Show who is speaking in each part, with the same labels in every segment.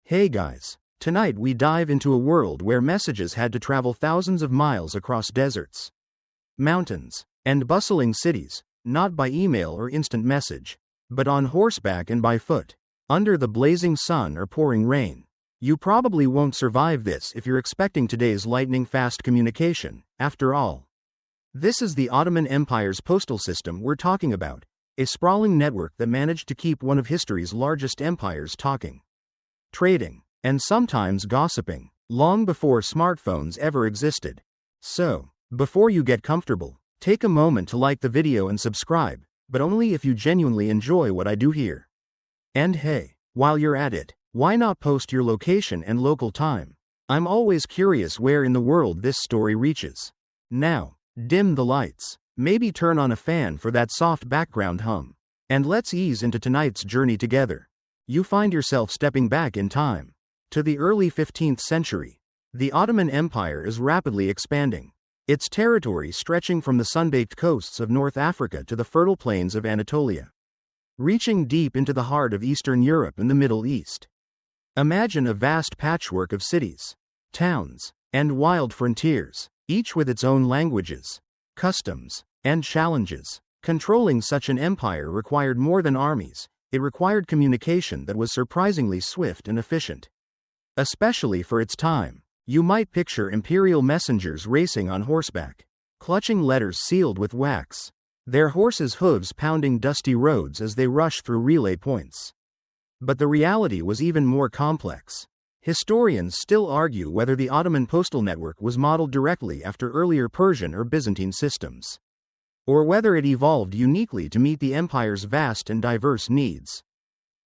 Speaker 1: Hey guys, tonight we dive into a world where messages had to travel thousands of miles across deserts, mountains, and bustling cities, not by email or instant message, but on horseback and by foot, under the blazing sun or pouring rain. You probably won't survive this if you're expecting today's lightning-fast communication. After all, this is the Ottoman Empire's postal system we're talking about, a sprawling network that managed to keep one of history's largest empires talking, trading, and sometimes gossiping, long before smartphones ever existed. So, before you get comfortable, take a moment to like the video and subscribe, but only if you genuinely enjoy what I do here. And hey, while you're at it, why not post your location and local time? I'm always curious where in the world this story reaches. Now, dim the lights, maybe turn on a fan for that soft background hum, and let's ease into tonight's journey together. You find yourself stepping back in time to the early 15th century. The Ottoman Empire is rapidly expanding, its territory stretching from the sun-baked coasts of North Africa to the fertile plains of Anatolia, reaching deep into the heart of Eastern Europe and the Middle East. Imagine a vast patchwork of cities, towns, and wild frontiers, each with its own languages, customs, and challenges. Controlling such an empire required more than armies. It required communication that was surprisingly swift and efficient. Especially for its time, you might picture imperial messengers racing on horseback, clutching letters sealed with wax, their horses' hooves pounding dusty roads as they rushed through relay points. But the reality was even more complex. Historians still argue whether the Ottoman postal network was modeled directly after earlier Persian or Byzantine systems, or whether it evolved uniquely to meet the empire's vast and diverse needs.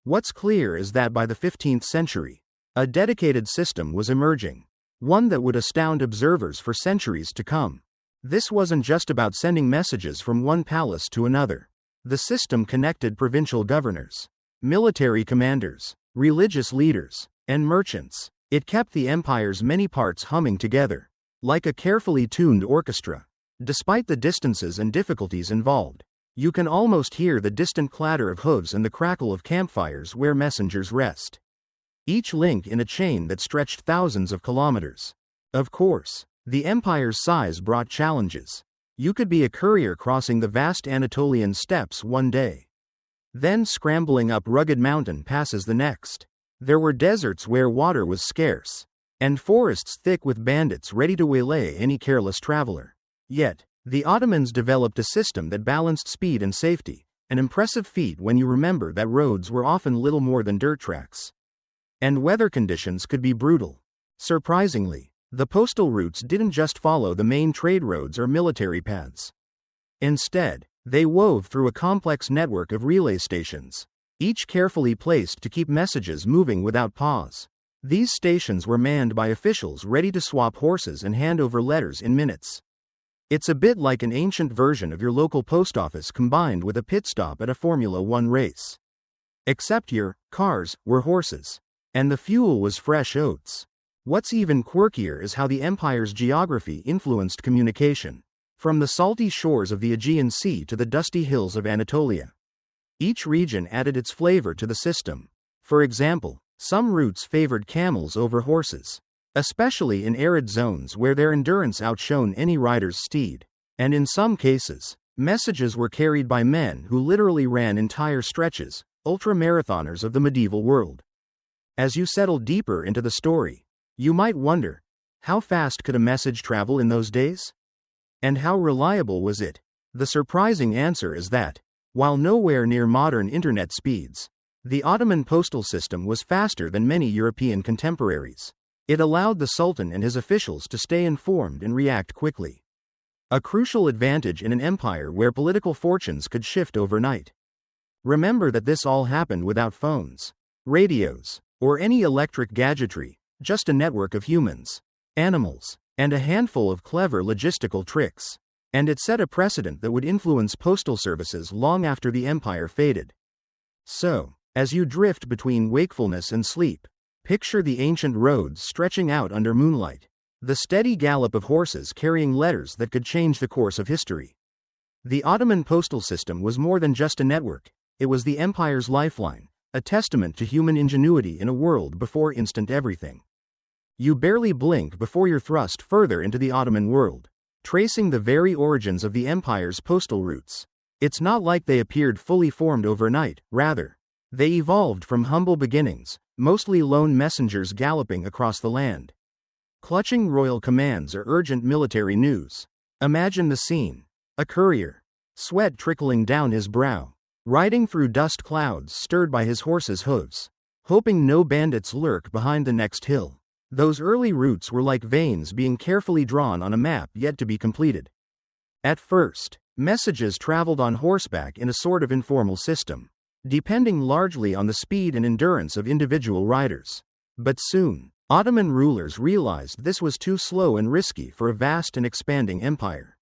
Speaker 1: What's clear is that by the 15th century, a dedicated system was emerging, one that would astound observers for centuries to come. This wasn't just about sending messages from one palace to another. The system connected provincial governors, military commanders, religious leaders, and merchants. It kept the empire's many parts humming together, like a carefully tuned orchestra. Despite the distances and difficulties involved, you can almost hear the distant clatter of hooves and the crackle of campfires where messengers rest, each link in a chain that stretched thousands of kilometers. Of course, the empire's size brought challenges. You could be a courier crossing the vast Anatolian steppes one day, then scrambling up rugged mountain passes the next. There were deserts where water was scarce, and forests thick with bandits ready to waylay any careless traveler. Yet, the Ottomans developed a system that balanced speed and safety, an impressive feat when you remember that roads were often little more than dirt tracks, and weather conditions could be brutal. Surprisingly, the postal routes didn't just follow the main trade roads or military paths. Instead, they wove through a complex network of relay stations, each carefully placed to keep messages moving without pause. These stations were manned by officials ready to swap horses and hand over letters in minutes. It's a bit like an ancient version of your local post office combined with a pit stop at a Formula One race. Except your cars were horses, and the fuel was fresh oats. What's even quirkier is how the empire's geography influenced communication. From the salty shores of the Aegean Sea to the dusty hills of Anatolia, each region added its flavor to the system. For example, some routes favored camels over horses, especially in arid zones where their endurance outshone any rider's steed. And in some cases, messages were carried by men who literally ran entire stretches, ultra-marathoners of the medieval world. As you settle deeper into the story, you might wonder, how fast could a message travel in those days? And how reliable was it? The surprising answer is that, while nowhere near modern internet speeds, the Ottoman postal system was faster than many European contemporaries. It allowed the Sultan and his officials to stay informed and react quickly, a crucial advantage in an empire where political fortunes could shift overnight. Remember that this all happened without phones, radios, or any electric gadgetry, just a network of humans, animals, and a handful of clever logistical tricks. And it set a precedent that would influence postal services long after the empire faded. So, as you drift between wakefulness and sleep, picture the ancient roads stretching out under moonlight, the steady gallop of horses carrying letters that could change the course of history. The Ottoman postal system was more than just a network, it was the empire's lifeline, a testament to human ingenuity in a world before instant everything. You barely blink before you're thrust further into the Ottoman world, tracing the very origins of the empire's postal routes. It's not like they appeared fully formed overnight, rather, they evolved from humble beginnings, mostly lone messengers galloping across the land, clutching royal commands or urgent military news. Imagine the scene. A courier, sweat trickling down his brow, riding through dust clouds stirred by his horse's hooves, hoping no bandits lurk behind the next hill. Those early routes were like veins being carefully drawn on a map yet to be completed. At first, messages traveled on horseback in a sort of informal system, depending largely on the speed and endurance of individual riders. But soon, Ottoman rulers realized this was too slow and risky for a vast and expanding empire.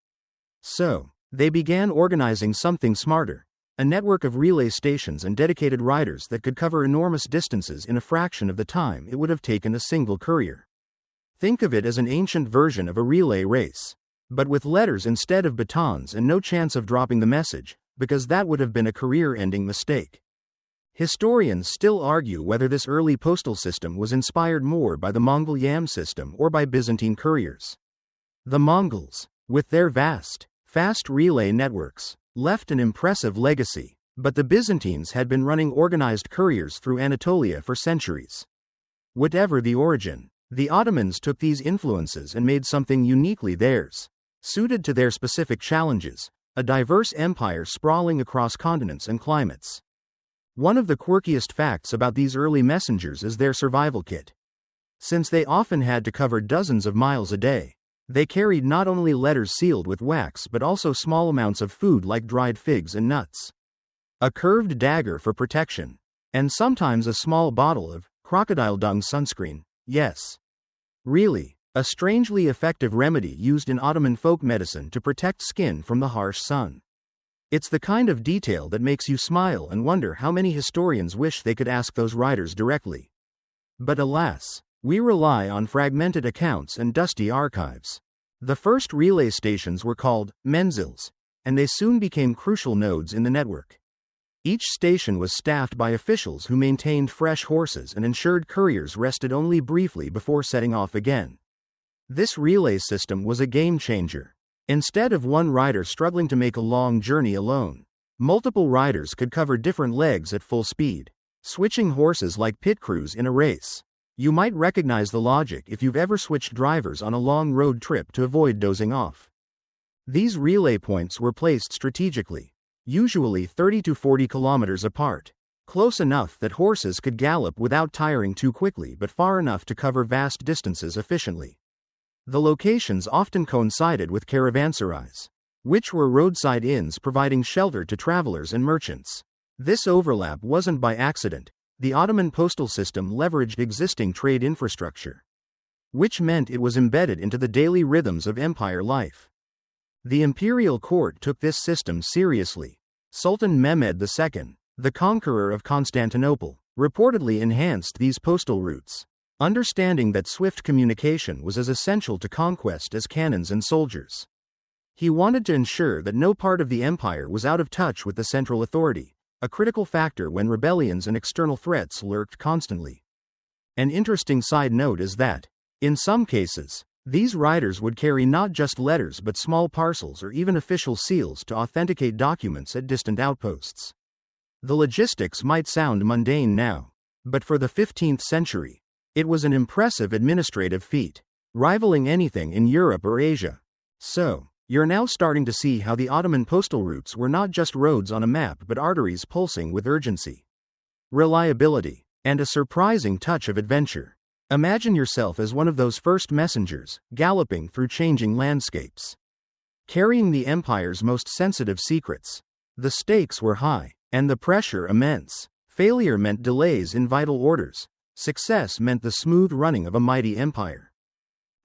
Speaker 1: So, they began organizing something smarter, a network of relay stations and dedicated riders that could cover enormous distances in a fraction of the time it would have taken a single courier. Think of it as an ancient version of a relay race, but with letters instead of batons and no chance of dropping the message, because that would have been a career-ending mistake. Historians still argue whether this early postal system was inspired more by the Mongol yam system or by Byzantine couriers. The Mongols, with their vast, fast relay networks, left an impressive legacy, but the Byzantines had been running organized couriers through Anatolia for centuries. Whatever the origin, the Ottomans took these influences and made something uniquely theirs, suited to their specific challenges, a diverse empire sprawling across continents and climates. One of the quirkiest facts about these early messengers is their survival kit. Since they often had to cover dozens of miles a day, they carried not only letters sealed with wax but also small amounts of food like dried figs and nuts, a curved dagger for protection, and sometimes a small bottle of crocodile dung sunscreen. Yes, really, a strangely effective remedy used in Ottoman folk medicine to protect skin from the harsh sun. It's the kind of detail that makes you smile and wonder how many historians wish they could ask those riders directly. But alas, we rely on fragmented accounts and dusty archives. The first relay stations were called menzils, and they soon became crucial nodes in the network. Each station was staffed by officials who maintained fresh horses and ensured couriers rested only briefly before setting off again. This relay system was a game changer. Instead of one rider struggling to make a long journey alone, multiple riders could cover different legs at full speed, switching horses like pit crews in a race. You might recognize the logic if you've ever switched drivers on a long road trip to avoid dozing off. These relay points were placed strategically, usually 30 to 40 kilometers apart, close enough that horses could gallop without tiring too quickly but far enough to cover vast distances efficiently. The locations often coincided with caravanserais, which were roadside inns providing shelter to travelers and merchants. This overlap wasn't by accident. The Ottoman postal system leveraged existing trade infrastructure, which meant it was embedded into the daily rhythms of empire life. The imperial court took this system seriously. Sultan Mehmed II, the conqueror of Constantinople, reportedly enhanced these postal routes, understanding that swift communication was as essential to conquest as cannons and soldiers. He wanted to ensure that no part of the empire was out of touch with the central authority, a critical factor when rebellions and external threats lurked constantly. An interesting side note is that, in some cases, these riders would carry not just letters but small parcels or even official seals to authenticate documents at distant outposts. The logistics might sound mundane now, but for the 15th century, it was an impressive administrative feat, rivaling anything in Europe or Asia. So, you're now starting to see how the Ottoman postal routes were not just roads on a map but arteries pulsing with urgency, reliability, and a surprising touch of adventure. Imagine yourself as one of those first messengers, galloping through changing landscapes, carrying the empire's most sensitive secrets. The stakes were high, and the pressure immense. Failure meant delays in vital orders. Success meant the smooth running of a mighty empire.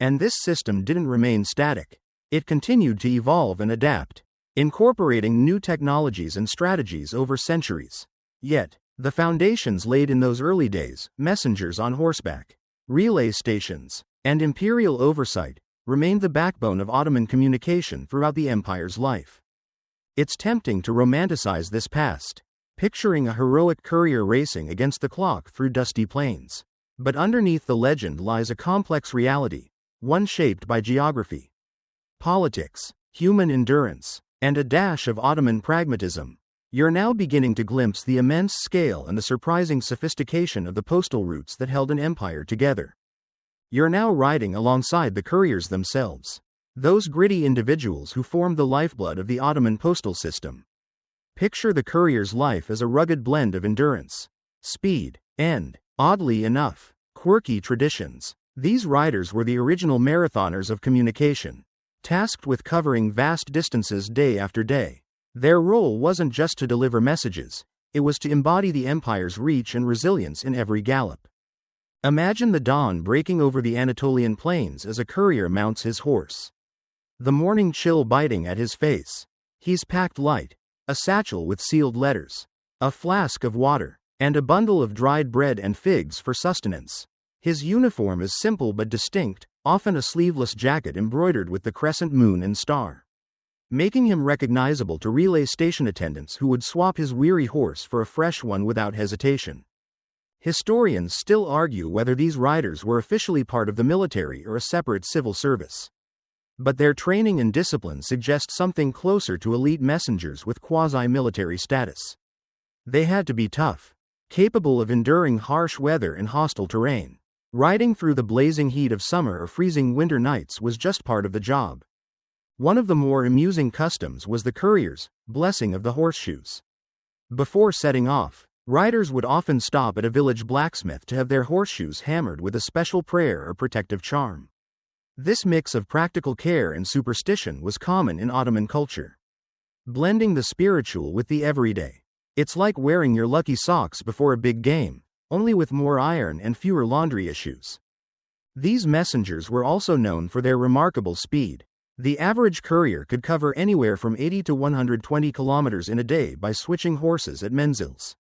Speaker 1: And this system didn't remain static. It continued to evolve and adapt, incorporating new technologies and strategies over centuries. Yet, the foundations laid in those early days, messengers on horseback, relay stations, and imperial oversight, remained the backbone of Ottoman communication throughout the empire's life. It's tempting to romanticize this past, picturing a heroic courier racing against the clock through dusty plains. But underneath the legend lies a complex reality, one shaped by geography, politics, human endurance, and a dash of Ottoman pragmatism. You're now beginning to glimpse the immense scale and the surprising sophistication of the postal routes that held an empire together. You're now riding alongside the couriers themselves, those gritty individuals who formed the lifeblood of the Ottoman postal system. Picture the courier's life as a rugged blend of endurance, speed, and, oddly enough, quirky traditions. These riders were the original marathoners of communication, tasked with covering vast distances day after day. Their role wasn't just to deliver messages, it was to embody the empire's reach and resilience in every gallop. Imagine the dawn breaking over the Anatolian plains as a courier mounts his horse. The morning chill biting at his face. He's packed light, a satchel with sealed letters, a flask of water, and a bundle of dried bread and figs for sustenance. His uniform is simple but distinct, often a sleeveless jacket embroidered with the crescent moon and star, making him recognizable to relay station attendants who would swap his weary horse for a fresh one without hesitation. Historians still argue whether these riders were officially part of the military or a separate civil service. But their training and discipline suggest something closer to elite messengers with quasi-military status. They had to be tough, capable of enduring harsh weather and hostile terrain. Riding through the blazing heat of summer or freezing winter nights was just part of the job. One of the more amusing customs was the courier's blessing of the horseshoes. Before setting off, riders would often stop at a village blacksmith to have their horseshoes hammered with a special prayer or protective charm. This mix of practical care and superstition was common in Ottoman culture, blending the spiritual with the everyday. It's like wearing your lucky socks before a big game, only with more iron and fewer laundry issues. These messengers were also known for their remarkable speed. The average courier could cover anywhere from 80 to 120 kilometers in a day by switching horses at menzils.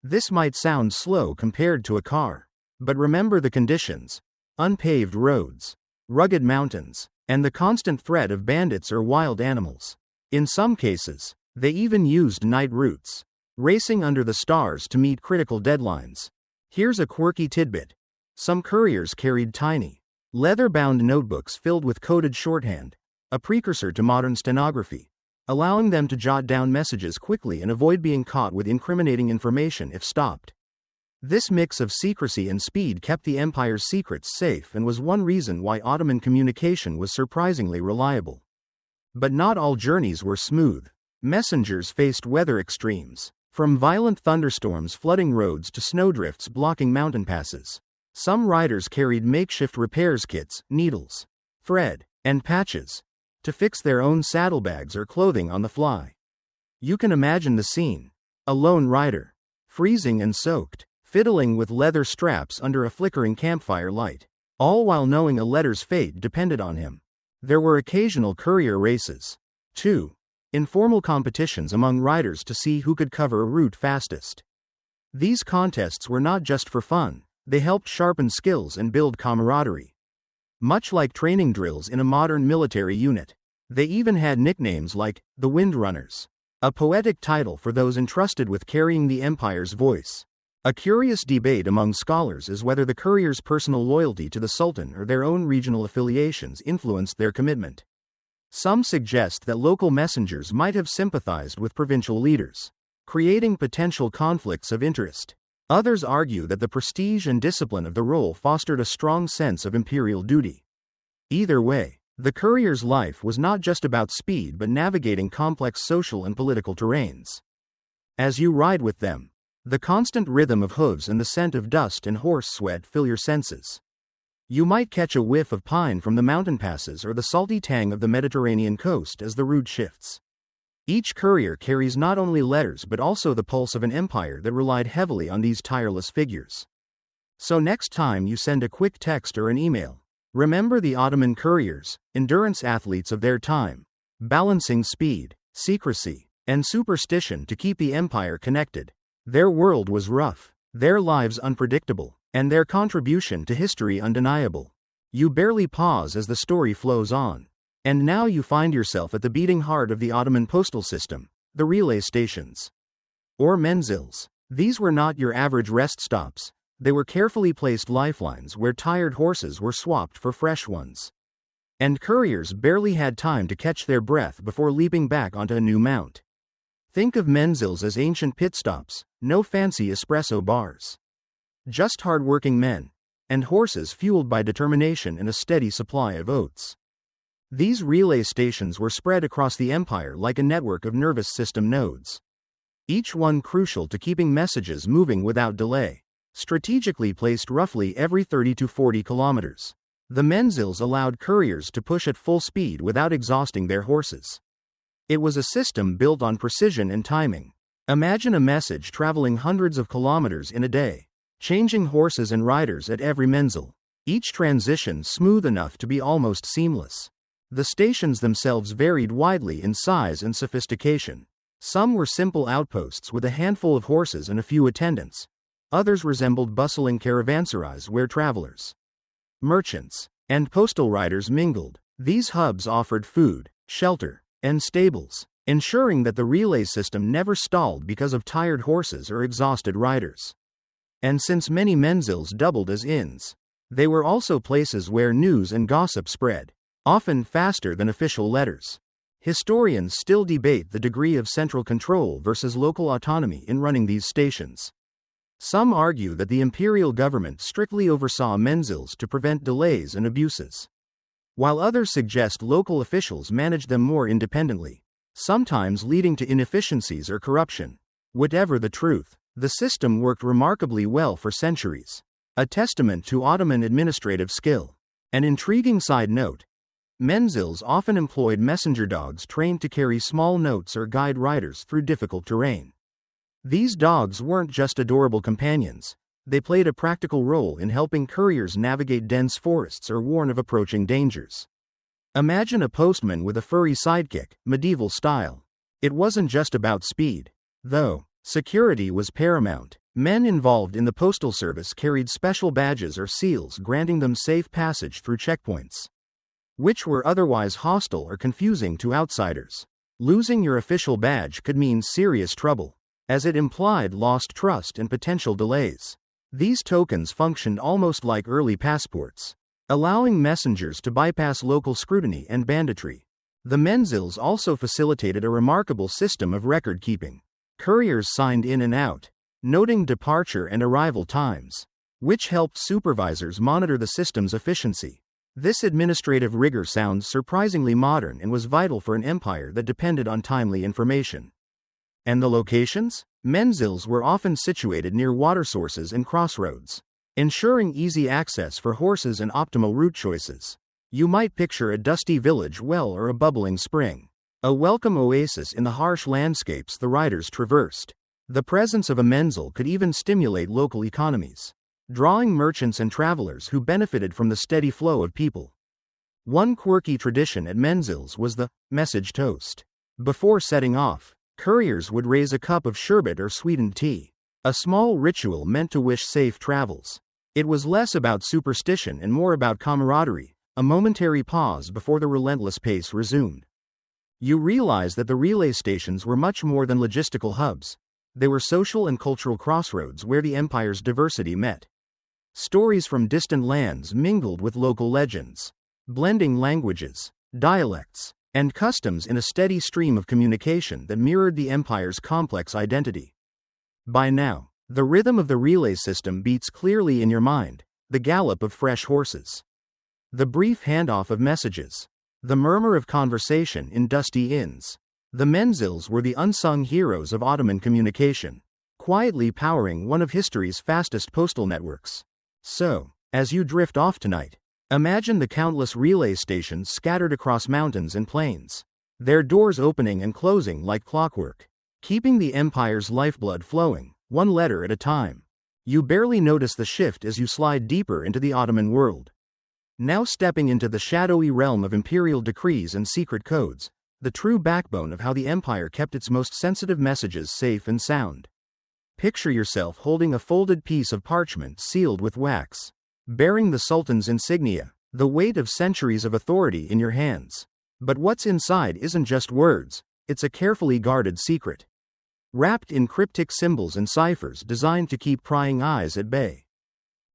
Speaker 1: This might sound slow compared to a car, but remember the conditions: unpaved roads, rugged mountains, and the constant threat of bandits or wild animals. In some cases, they even used night routes, racing under the stars to meet critical deadlines. Here's a quirky tidbit. Some couriers carried tiny, leather-bound notebooks filled with coded shorthand, a precursor to modern stenography, allowing them to jot down messages quickly and avoid being caught with incriminating information if stopped. This mix of secrecy and speed kept the empire's secrets safe and was one reason why Ottoman communication was surprisingly reliable. But not all journeys were smooth. Messengers faced weather extremes, from violent thunderstorms flooding roads to snowdrifts blocking mountain passes. Some riders carried makeshift repairs kits, needles, thread, and patches, to fix their own saddlebags or clothing on the fly. You can imagine the scene: a lone rider, freezing and soaked, fiddling with leather straps under a flickering campfire light, all while knowing a letter's fate depended on him. There were occasional courier races, too, informal competitions among riders to see who could cover a route fastest. These contests were not just for fun, they helped sharpen skills and build camaraderie. Much like training drills in a modern military unit, they even had nicknames like the Windrunners, a poetic title for those entrusted with carrying the empire's voice. A curious debate among scholars is whether the courier's personal loyalty to the Sultan or their own regional affiliations influenced their commitment. Some suggest that local messengers might have sympathized with provincial leaders, creating potential conflicts of interest. Others argue that the prestige and discipline of the role fostered a strong sense of imperial duty. Either way, the courier's life was not just about speed but navigating complex social and political terrains. As you ride with them, the constant rhythm of hooves and the scent of dust and horse sweat fill your senses. You might catch a whiff of pine from the mountain passes or the salty tang of the Mediterranean coast as the route shifts. Each courier carries not only letters but also the pulse of an empire that relied heavily on these tireless figures. So next time you send a quick text or an email, remember the Ottoman couriers, endurance athletes of their time, balancing speed, secrecy, and superstition to keep the empire connected. Their world was rough, their lives unpredictable, and their contribution to history undeniable. You barely pause as the story flows on. And now you find yourself at the beating heart of the Ottoman postal system, the relay stations. or menzils. These were not your average rest stops. They were carefully placed lifelines where tired horses were swapped for fresh ones. And couriers barely had time to catch their breath before leaping back onto a new mount. Think of menzils as ancient pit stops, no fancy espresso bars. Just hard-working men, and horses fueled by determination and a steady supply of oats. These relay stations were spread across the empire like a network of nervous system nodes. Each one crucial to keeping messages moving without delay, strategically placed roughly every 30 to 40 kilometers. The menzils allowed couriers to push at full speed without exhausting their horses. It was a system built on precision and timing. Imagine a message traveling hundreds of kilometers in a day, changing horses and riders at every menzil, each transition smooth enough to be almost seamless. The stations themselves varied widely in size and sophistication. Some were simple outposts with a handful of horses and a few attendants. Others resembled bustling caravanserais where travelers, merchants, and postal riders mingled. These hubs offered food, shelter, and stables, ensuring that the relay system never stalled because of tired horses or exhausted riders. And since many menzils doubled as inns, they were also places where news and gossip spread, often faster than official letters. Historians still debate the degree of central control versus local autonomy in running these stations. Some argue that the imperial government strictly oversaw menzils to prevent delays and abuses, while others suggest local officials managed them more independently, sometimes leading to inefficiencies or corruption. Whatever the truth, the system worked remarkably well for centuries, a testament to Ottoman administrative skill. An intriguing side note: menzils often employed messenger dogs trained to carry small notes or guide riders through difficult terrain. These dogs weren't just adorable companions, they played a practical role in helping couriers navigate dense forests or warn of approaching dangers. Imagine a postman with a furry sidekick, medieval style. It wasn't just about speed, though. Security was paramount. Men involved in the postal service carried special badges or seals granting them safe passage through checkpoints, which were otherwise hostile or confusing to outsiders. Losing your official badge could mean serious trouble, as it implied lost trust and potential delays. These tokens functioned almost like early passports, allowing messengers to bypass local scrutiny and banditry. The menzils also facilitated a remarkable system of record keeping. Couriers signed in and out, noting departure and arrival times, which helped supervisors monitor the system's efficiency. This administrative rigor sounds surprisingly modern and was vital for an empire that depended on timely information. And the locations? Menzils were often situated near water sources and crossroads, ensuring easy access for horses and optimal route choices. You might picture a dusty village well or a bubbling spring, a welcome oasis in the harsh landscapes the riders traversed. The presence of a menzil could even stimulate local economies, drawing merchants and travelers who benefited from the steady flow of people. One quirky tradition at menzils was the message toast. Before setting off, couriers would raise a cup of sherbet or sweetened tea, a small ritual meant to wish safe travels. It was less about superstition and more about camaraderie, a momentary pause before the relentless pace resumed. You realize that the relay stations were much more than logistical hubs. They were social and cultural crossroads where the empire's diversity met. Stories from distant lands mingled with local legends, blending languages, dialects, and customs in a steady stream of communication that mirrored the empire's complex identity. By now, the rhythm of the relay system beats clearly in your mind: the gallop of fresh horses, the brief handoff of messages, the murmur of conversation in dusty inns. The menzils were the unsung heroes of Ottoman communication, quietly powering one of history's fastest postal networks. So, as you drift off tonight, imagine the countless relay stations scattered across mountains and plains, their doors opening and closing like clockwork, keeping the empire's lifeblood flowing, one letter at a time. You barely notice the shift as you slide deeper into the Ottoman world, now stepping into the shadowy realm of imperial decrees and secret codes, the true backbone of how the empire kept its most sensitive messages safe and sound. Picture yourself holding a folded piece of parchment sealed with wax, bearing the Sultan's insignia, the weight of centuries of authority in your hands. But what's inside isn't just words, it's a carefully guarded secret. wrapped in cryptic symbols and ciphers designed to keep prying eyes at bay.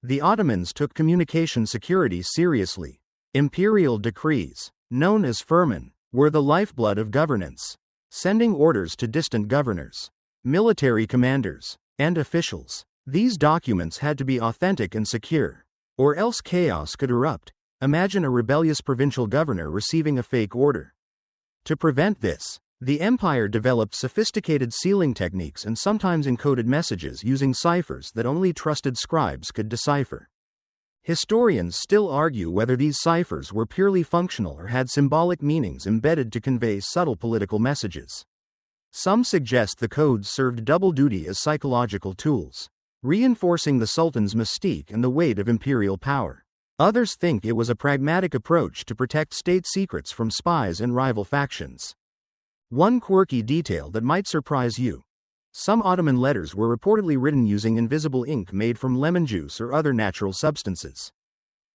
Speaker 1: The Ottomans took communication security seriously. Imperial decrees, known as firman, were the lifeblood of governance, sending orders to distant governors, military commanders, and officials. These documents had to be authentic and secure, or else chaos could erupt. Imagine a rebellious provincial governor receiving a fake order. To prevent this, the empire developed sophisticated sealing techniques and sometimes encoded messages using ciphers that only trusted scribes could decipher. Historians still argue whether these ciphers were purely functional or had symbolic meanings embedded to convey subtle political messages. Some suggest the codes served double duty as psychological tools, reinforcing the sultan's mystique and the weight of imperial power. Others think it was a pragmatic approach to protect state secrets from spies and rival factions. One quirky detail that might surprise you. Some Ottoman letters were reportedly written using invisible ink made from lemon juice or other natural substances,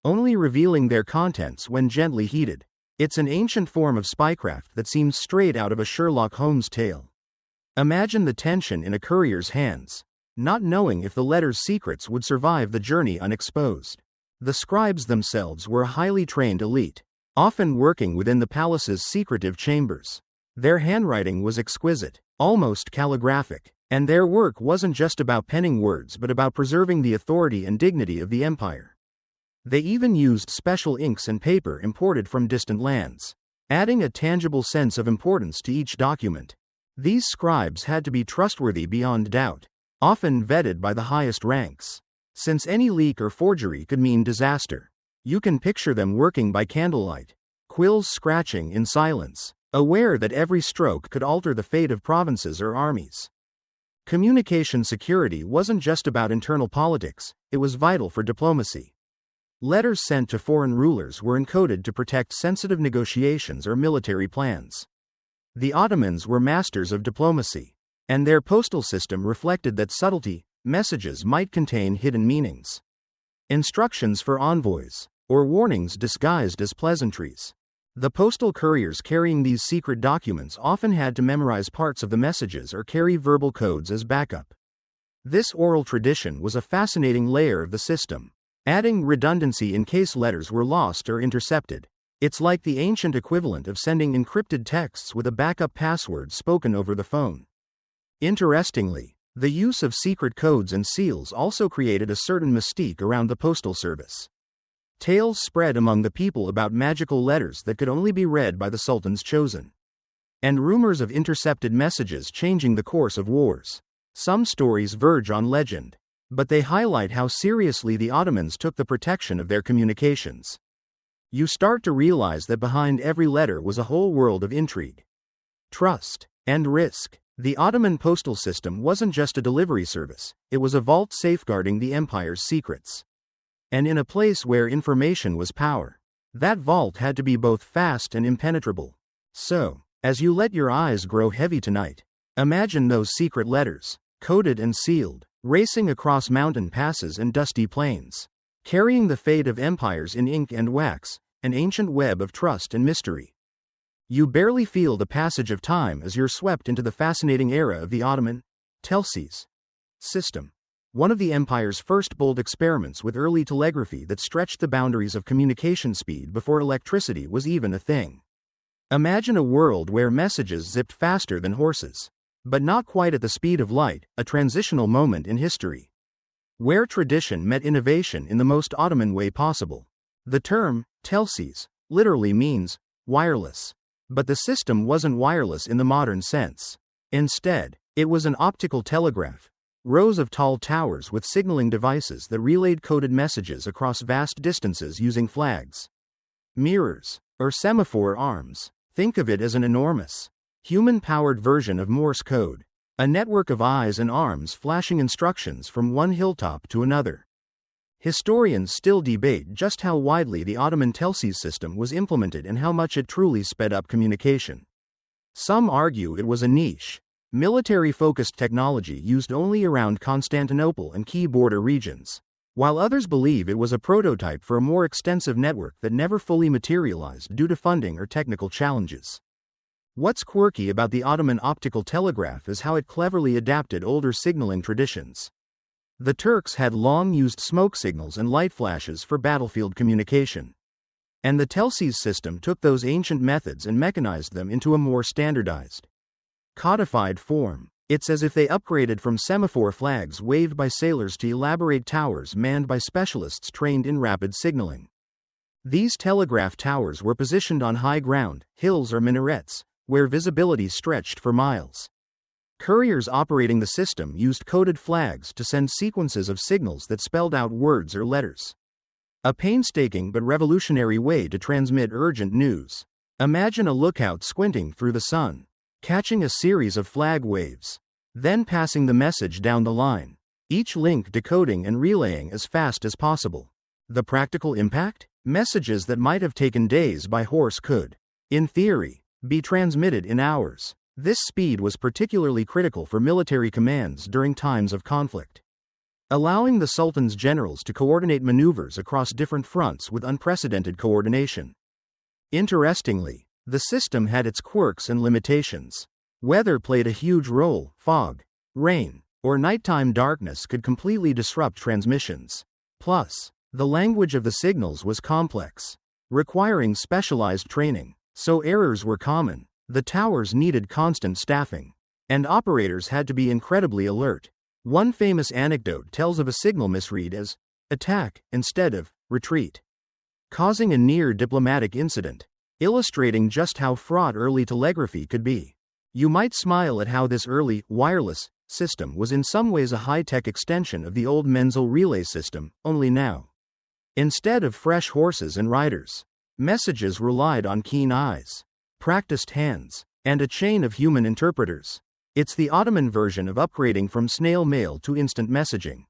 Speaker 1: only revealing their contents when gently heated. It's an ancient form of spycraft that seems straight out of a Sherlock Holmes tale. Imagine the tension in a courier's hands, not knowing if the letter's secrets would survive the journey unexposed. The scribes themselves were a highly trained elite, often working within the palace's secretive chambers. Their handwriting was exquisite, almost calligraphic, and their work wasn't just about penning words but about preserving the authority and dignity of the empire. They even used special inks and paper imported from distant lands, adding a tangible sense of importance to each document. These scribes had to be trustworthy beyond doubt, often vetted by the highest ranks. Since any leak or forgery could mean disaster, you can picture them working by candlelight, quills scratching in silence, aware that every stroke could alter the fate of provinces or armies. Communication security wasn't just about internal politics, it was vital for diplomacy. Letters sent to foreign rulers were encoded to protect sensitive negotiations or military plans. The Ottomans were masters of diplomacy, and their postal system reflected that subtlety. Messages might contain hidden meanings, instructions for envoys, or warnings disguised as pleasantries. The postal couriers carrying these secret documents often had to memorize parts of the messages or carry verbal codes as backup. This oral tradition was a fascinating layer of the system, adding redundancy in case letters were lost or intercepted. It's like the ancient equivalent of sending encrypted texts with a backup password spoken over the phone. Interestingly, the use of secret codes and seals also created a certain mystique around the postal service. Tales spread among the people about magical letters that could only be read by the sultan's chosen, and rumors of intercepted messages changing the course of wars. Some stories verge on legend, but they highlight how seriously the Ottomans took the protection of their communications. You start to realize that behind every letter was a whole world of intrigue, trust, and risk. The Ottoman postal system wasn't just a delivery service, it was a vault safeguarding the empire's secrets. And in a place where information was power, that vault had to be both fast and impenetrable. So, as you let your eyes grow heavy tonight, imagine those secret letters, coded and sealed, racing across mountain passes and dusty plains, carrying the fate of empires in ink and wax, an ancient web of trust and mystery. You barely feel the passage of time as you're swept into the fascinating era of the Ottoman, tireless system, one of the empire's first bold experiments with early telegraphy that stretched the boundaries of communication speed before electricity was even a thing. Imagine a world where messages zipped faster than horses, but not quite at the speed of light, a transitional moment in history, where tradition met innovation in the most Ottoman way possible. The term, tireless, literally means wireless. But the system wasn't wireless in the modern sense. Instead, it was an optical telegraph, rows of tall towers with signaling devices that relayed coded messages across vast distances using flags, mirrors, or semaphore arms. Think of it as an enormous, human-powered version of Morse code, a network of eyes and arms flashing instructions from one hilltop to another. Historians still debate just how widely the Ottoman tireless system was implemented and how much it truly sped up communication. Some argue it was a niche, military-focused technology used only around Constantinople and key border regions, while others believe it was a prototype for a more extensive network that never fully materialized due to funding or technical challenges. What's quirky about the Ottoman optical telegraph is how it cleverly adapted older signaling traditions. The Turks had long used smoke signals and light flashes for battlefield communication. And the telsiz system took those ancient methods and mechanized them into a more standardized, codified form. It's as if they upgraded from semaphore flags waved by sailors to elaborate towers manned by specialists trained in rapid signaling. These telegraph towers were positioned on high ground, hills or minarets, where visibility stretched for miles. Couriers operating the system used coded flags to send sequences of signals that spelled out words or letters. A painstaking but revolutionary way to transmit urgent news. Imagine a lookout squinting through the sun, catching a series of flag waves, then passing the message down the line, each link decoding and relaying as fast as possible. The practical impact? Messages that might have taken days by horse could, in theory, be transmitted in hours. This speed was particularly critical for military commands during times of conflict, allowing the Sultan's generals to coordinate maneuvers across different fronts with unprecedented coordination. Interestingly, the system had its quirks and limitations. Weather played a huge role. Fog, rain, or nighttime darkness could completely disrupt transmissions. Plus, the language of the signals was complex, requiring specialized training, so errors were common. The towers needed constant staffing, and operators had to be incredibly alert. One famous anecdote tells of a signal misread as attack instead of retreat, causing a near diplomatic incident, illustrating just how fraught early telegraphy could be. You might smile at how this early, wireless system was in some ways a high-tech extension of the old Menzel relay system, only now, instead of fresh horses and riders, messages relied on keen eyes, practiced hands, and a chain of human interpreters. It's the Ottoman version of upgrading from snail mail to instant messaging,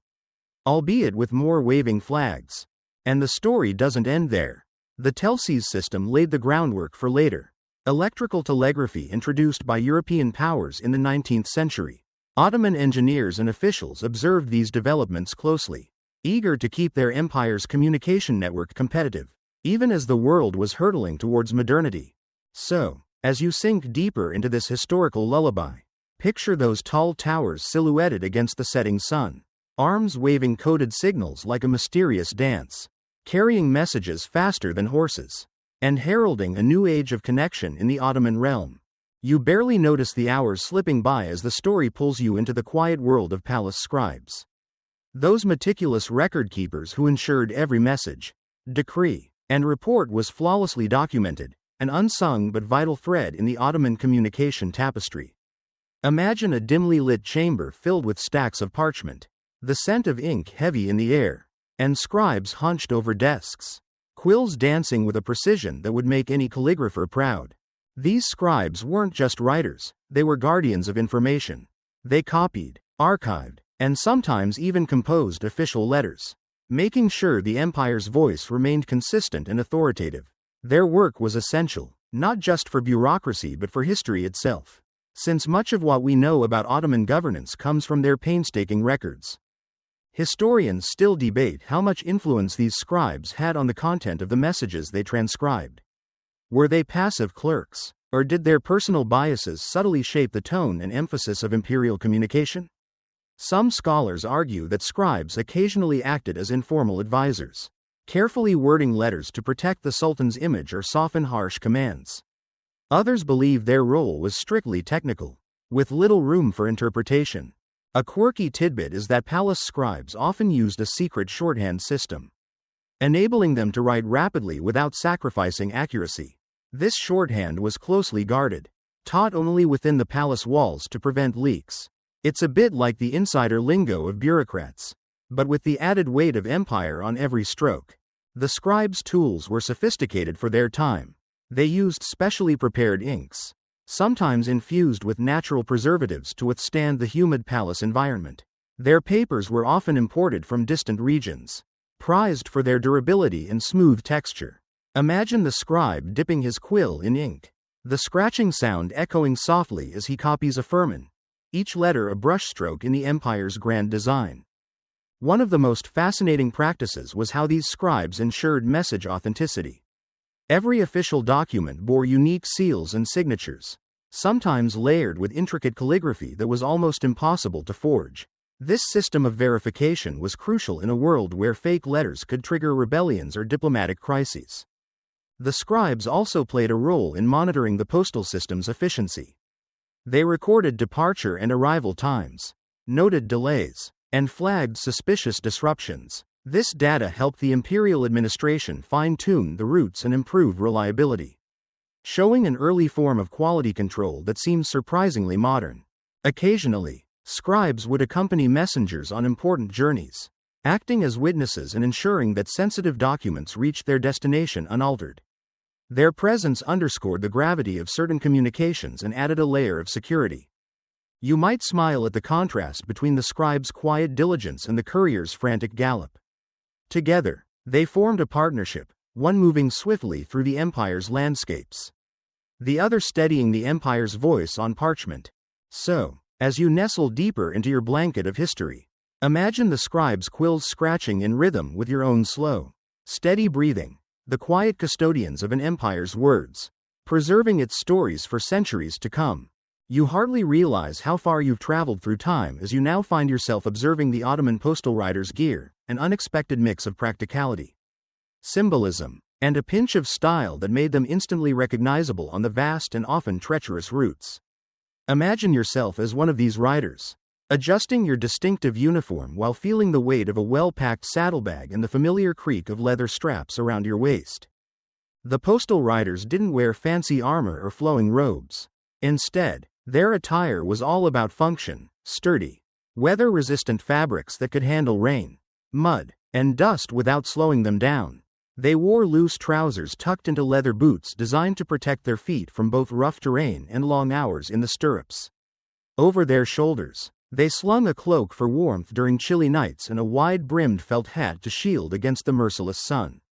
Speaker 1: albeit with more waving flags. And the story doesn't end there. The telsiz system laid the groundwork for later electrical telegraphy introduced by European powers in the 19th century. Ottoman engineers and officials observed these developments closely, eager to keep their empire's communication network competitive, even as the world was hurtling towards modernity. So, as you sink deeper into this historical lullaby, picture those tall towers silhouetted against the setting sun, arms waving coded signals like a mysterious dance, carrying messages faster than horses, and heralding a new age of connection in the Ottoman realm. You barely notice the hours slipping by as the story pulls you into the quiet world of palace scribes. Those meticulous record keepers who ensured every message, decree, and report was flawlessly documented, an unsung but vital thread in the Ottoman communication tapestry. Imagine a dimly lit chamber filled with stacks of parchment, the scent of ink heavy in the air, and scribes hunched over desks, quills dancing with a precision that would make any calligrapher proud. These scribes weren't just writers, they were guardians of information. They copied, archived, and sometimes even composed official letters, making sure the empire's voice remained consistent and authoritative. Their work was essential, not just for bureaucracy but for history itself, since much of what we know about Ottoman governance comes from their painstaking records. Historians still debate how much influence these scribes had on the content of the messages they transcribed. Were they passive clerks, or did their personal biases subtly shape the tone and emphasis of imperial communication? Some scholars argue that scribes occasionally acted as informal advisors, carefully wording letters to protect the Sultan's image or soften harsh commands. Others believe their role was strictly technical, with little room for interpretation. A quirky tidbit is that palace scribes often used a secret shorthand system, enabling them to write rapidly without sacrificing accuracy. This shorthand was closely guarded, taught only within the palace walls to prevent leaks. It's a bit like the insider lingo of bureaucrats, but with the added weight of empire on every stroke. The scribes' tools were sophisticated for their time. They used specially prepared inks, sometimes infused with natural preservatives to withstand the humid palace environment. Their papers were often imported from distant regions, prized for their durability and smooth texture. Imagine the scribe dipping his quill in ink, the scratching sound echoing softly as he copies a firman, each letter a brushstroke in the empire's grand design. One of the most fascinating practices was how these scribes ensured message authenticity. Every official document bore unique seals and signatures, sometimes layered with intricate calligraphy that was almost impossible to forge. This system of verification was crucial in a world where fake letters could trigger rebellions or diplomatic crises. The scribes also played a role in monitoring the postal system's efficiency. They recorded departure and arrival times, noted delays, and flagged suspicious disruptions. This data helped the imperial administration fine-tune the routes and improve reliability, showing an early form of quality control that seems surprisingly modern. Occasionally, scribes would accompany messengers on important journeys, acting as witnesses and ensuring that sensitive documents reached their destination unaltered. Their presence underscored the gravity of certain communications and added a layer of security. You might smile at the contrast between the scribe's quiet diligence and the courier's frantic gallop. Together, they formed a partnership, one moving swiftly through the empire's landscapes, the other steadying the empire's voice on parchment. So, as you nestle deeper into your blanket of history, imagine the scribe's quills scratching in rhythm with your own slow, steady breathing, the quiet custodians of an empire's words, preserving its stories for centuries to come. You hardly realize how far you've traveled through time as you now find yourself observing the Ottoman postal rider's gear, an unexpected mix of practicality, symbolism, and a pinch of style that made them instantly recognizable on the vast and often treacherous routes. Imagine yourself as one of these riders, adjusting your distinctive uniform while feeling the weight of a well-packed saddlebag and the familiar creak of leather straps around your waist. The postal riders didn't wear fancy armor or flowing robes. Instead, their attire was all about function, sturdy, weather-resistant fabrics that could handle rain, mud, and dust without slowing them down. They wore loose trousers tucked into leather boots designed to protect their feet from both rough terrain and long hours in the stirrups. Over their shoulders, they slung a cloak for warmth during chilly nights and a wide-brimmed felt hat to shield against the merciless sun.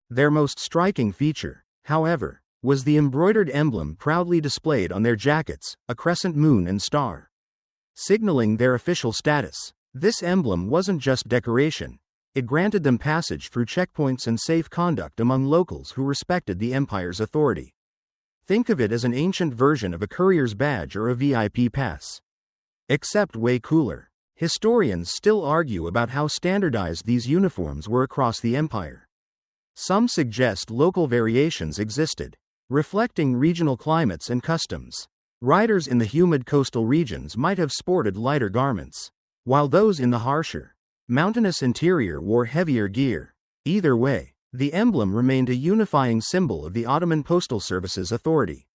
Speaker 1: Their most striking feature, however, was the embroidered emblem proudly displayed on their jackets, a crescent moon and star, signaling their official status. This emblem wasn't just decoration, it granted them passage through checkpoints and safe conduct among locals who respected the empire's authority. Think of it as an ancient version of a courier's badge or a VIP pass. Except way cooler. Historians still argue about how standardized these uniforms were across the empire. Some suggest local variations existed, reflecting regional climates and customs. Riders in the humid coastal regions might have sported lighter garments, while those in the harsher, mountainous interior wore heavier gear. Either way, the emblem remained a unifying symbol of the Ottoman Postal Service's authority.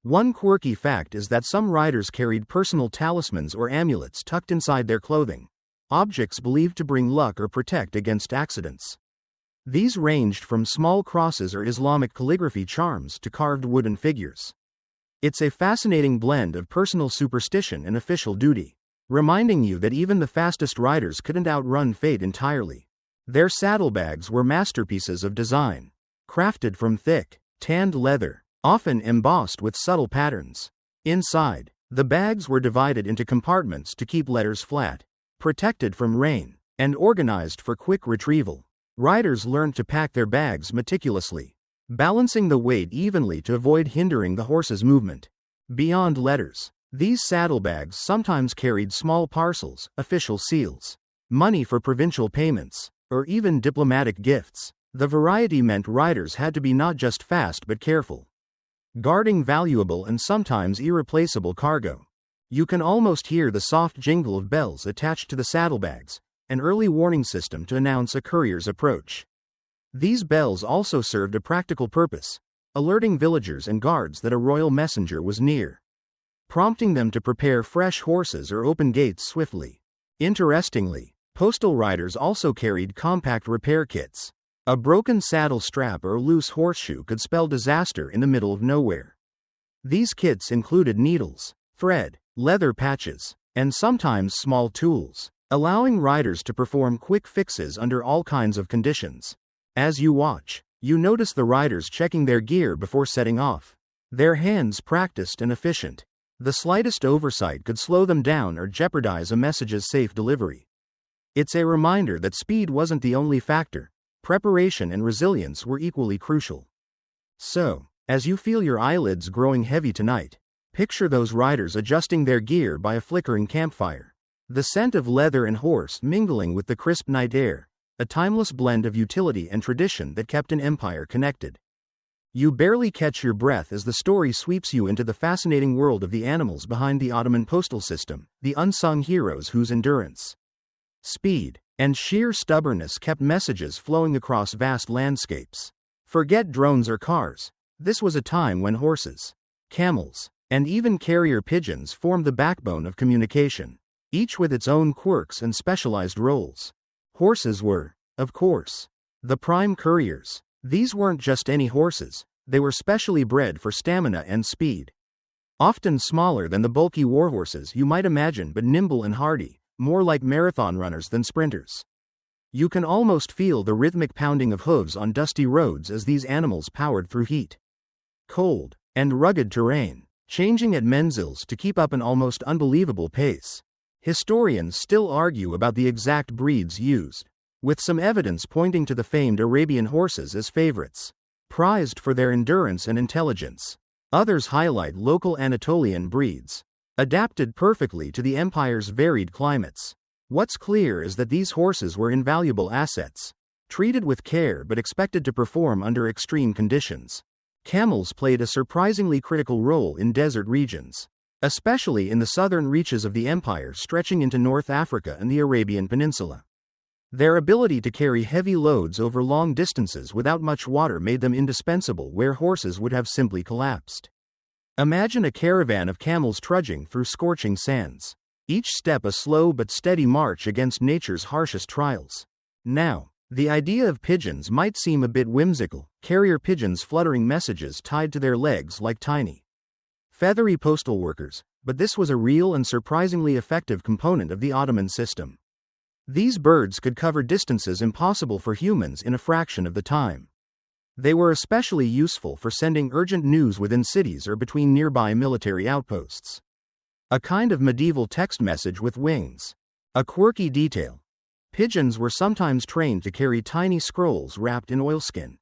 Speaker 1: One quirky fact is that some riders carried personal talismans or amulets tucked inside their clothing, objects believed to bring luck or protect against accidents. These ranged from small crosses or Islamic calligraphy charms to carved wooden figures. It's a fascinating blend of personal superstition and official duty, reminding you that even the fastest riders couldn't outrun fate entirely. Their saddlebags were masterpieces of design, crafted from thick, tanned leather, often embossed with subtle patterns. Inside, the bags were divided into compartments to keep letters flat, protected from rain, and organized for quick retrieval. Riders learned to pack their bags meticulously, balancing the weight evenly to avoid hindering the horse's movement. Beyond letters, these saddlebags sometimes carried small parcels, official seals, money for provincial payments, or even diplomatic gifts. The variety meant riders had to be not just fast but careful, guarding valuable and sometimes irreplaceable cargo. You can almost hear the soft jingle of bells attached to the saddlebags, an early warning system to announce a courier's approach. These bells also served a practical purpose, alerting villagers and guards that a royal messenger was near, prompting them to prepare fresh horses or open gates swiftly. Interestingly, postal riders also carried compact repair kits. A broken saddle strap or loose horseshoe could spell disaster in the middle of nowhere. These kits included needles, thread, leather patches, and sometimes small tools, allowing riders to perform quick fixes under all kinds of conditions. As you watch, you notice the riders checking their gear before setting off, their hands practiced and efficient. The slightest oversight could slow them down or jeopardize a message's safe delivery. It's a reminder that speed wasn't the only factor. Preparation and resilience were equally crucial. So, as you feel your eyelids growing heavy tonight, Picture those riders adjusting their gear by a flickering campfire. The scent of leather and horse mingling with the crisp night air, a timeless blend of utility and tradition that kept an empire connected. You barely catch your breath as the story sweeps you into the fascinating world of the animals behind the Ottoman postal system, the unsung heroes whose endurance, speed, and sheer stubbornness kept messages flowing across vast landscapes. Forget drones or cars. This was a time when horses, camels, and even carrier pigeons formed the backbone of communication, each with its own quirks and specialized roles. Horses were, of course, the prime couriers. These weren't just any horses, they were specially bred for stamina and speed. Often smaller than the bulky warhorses you might imagine, but nimble and hardy, more like marathon runners than sprinters. You can almost feel the rhythmic pounding of hooves on dusty roads as these animals powered through heat, cold, and rugged terrain, changing at menzils to keep up an almost unbelievable pace. Historians still argue about the exact breeds used, with some evidence pointing to the famed Arabian horses as favorites, prized for their endurance and intelligence. Others highlight local Anatolian breeds, adapted perfectly to the empire's varied climates. What's clear is that these horses were invaluable assets, treated with care but expected to perform under extreme conditions. Camels played a surprisingly critical role in desert regions, especially in the southern reaches of the empire stretching into North Africa and the Arabian Peninsula. Their ability to carry heavy loads over long distances without much water made them indispensable where horses would have simply collapsed. Imagine a caravan of camels trudging through scorching sands, each step a slow but steady march against nature's harshest trials. Now, the idea of pigeons might seem a bit whimsical, carrier pigeons fluttering messages tied to their legs like tiny, feathery postal workers, but this was a real and surprisingly effective component of the Ottoman system. These birds could cover distances impossible for humans in a fraction of the time. They were especially useful for sending urgent news within cities or between nearby military outposts. A kind of medieval text message with wings. A quirky detail. Pigeons were sometimes trained to carry tiny scrolls wrapped in oilskin,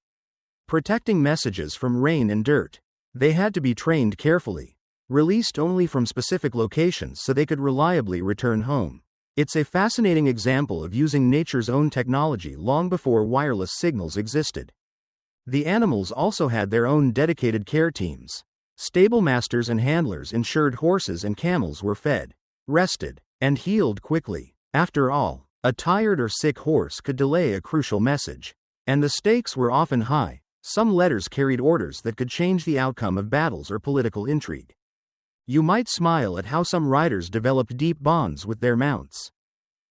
Speaker 1: protecting messages from rain and dirt. They had to be trained carefully, released only from specific locations so they could reliably return home. It's a fascinating example of using nature's own technology long before wireless signals existed. The animals also had their own dedicated care teams. Stable masters and handlers ensured horses and camels were fed, rested, and healed quickly. After all, a tired or sick horse could delay a crucial message, and the stakes were often high. Some letters carried orders that could change the outcome of battles or political intrigue. You might smile at how some riders developed deep bonds with their mounts,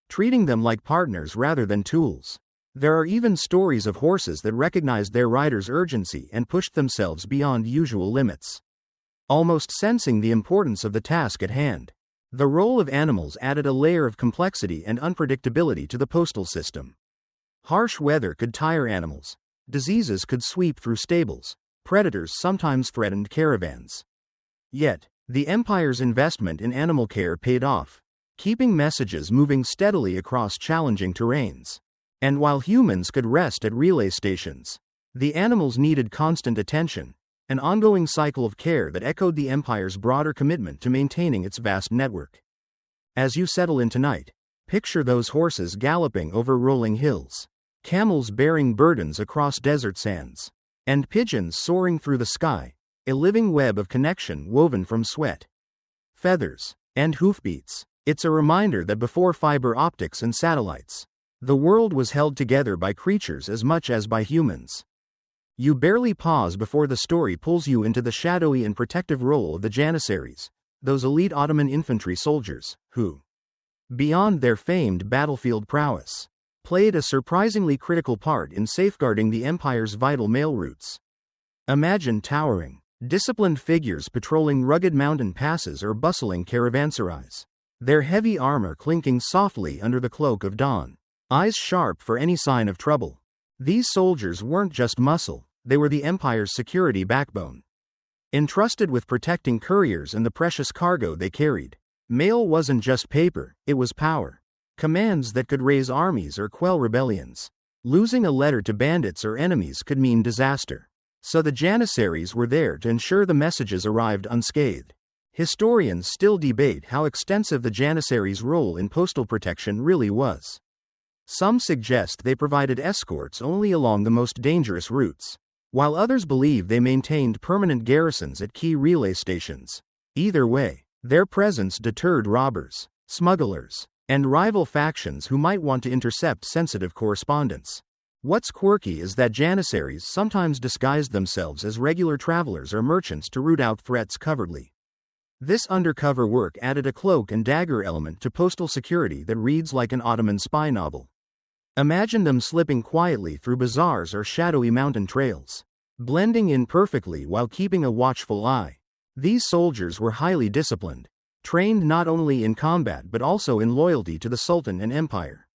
Speaker 1: treating them like partners rather than tools. There are even stories of horses that recognized their riders' urgency and pushed themselves beyond usual limits, almost sensing the importance of the task at hand. The role of animals added a layer of complexity and unpredictability to the postal system. Harsh weather could tire animals, diseases could sweep through stables, predators sometimes threatened caravans. Yet, the empire's investment in animal care paid off, keeping messages moving steadily across challenging terrains. And while humans could rest at relay stations, the animals needed constant attention, an ongoing cycle of care that echoed the empire's broader commitment to maintaining its vast network. As you settle in tonight, picture those horses galloping over rolling hills, camels bearing burdens across desert sands, and pigeons soaring through the sky, a living web of connection woven from sweat, feathers, and hoofbeats. It's a reminder that before fiber optics and satellites, the world was held together by creatures as much as by humans. You barely pause before the story pulls you into the shadowy and protective role of the Janissaries, those elite Ottoman infantry soldiers, who, beyond their famed battlefield prowess, played a surprisingly critical part in safeguarding the empire's vital mail routes. Imagine towering, disciplined figures patrolling rugged mountain passes or bustling caravanserais, their heavy armor clinking softly under the cloak of dawn, eyes sharp for any sign of trouble. These soldiers weren't just muscle, they were the empire's security backbone. Entrusted with protecting couriers and the precious cargo they carried, mail wasn't just paper, it was power. Commands that could raise armies or quell rebellions. Losing a letter to bandits or enemies could mean disaster. So the Janissaries were there to ensure the messages arrived unscathed. Historians still debate how extensive the Janissaries' role in postal protection really was. Some suggest they provided escorts only along the most dangerous routes, while others believe they maintained permanent garrisons at key relay stations. Either way, their presence deterred robbers, smugglers, and rival factions who might want to intercept sensitive correspondence. What's quirky is that Janissaries sometimes disguised themselves as regular travelers or merchants to root out threats covertly. This undercover work added a cloak and dagger element to postal security that reads like an Ottoman spy novel. Imagine them slipping quietly through bazaars or shadowy mountain trails, blending in perfectly while keeping a watchful eye. These soldiers were highly disciplined, trained not only in combat but also in loyalty to the Sultan and Empire.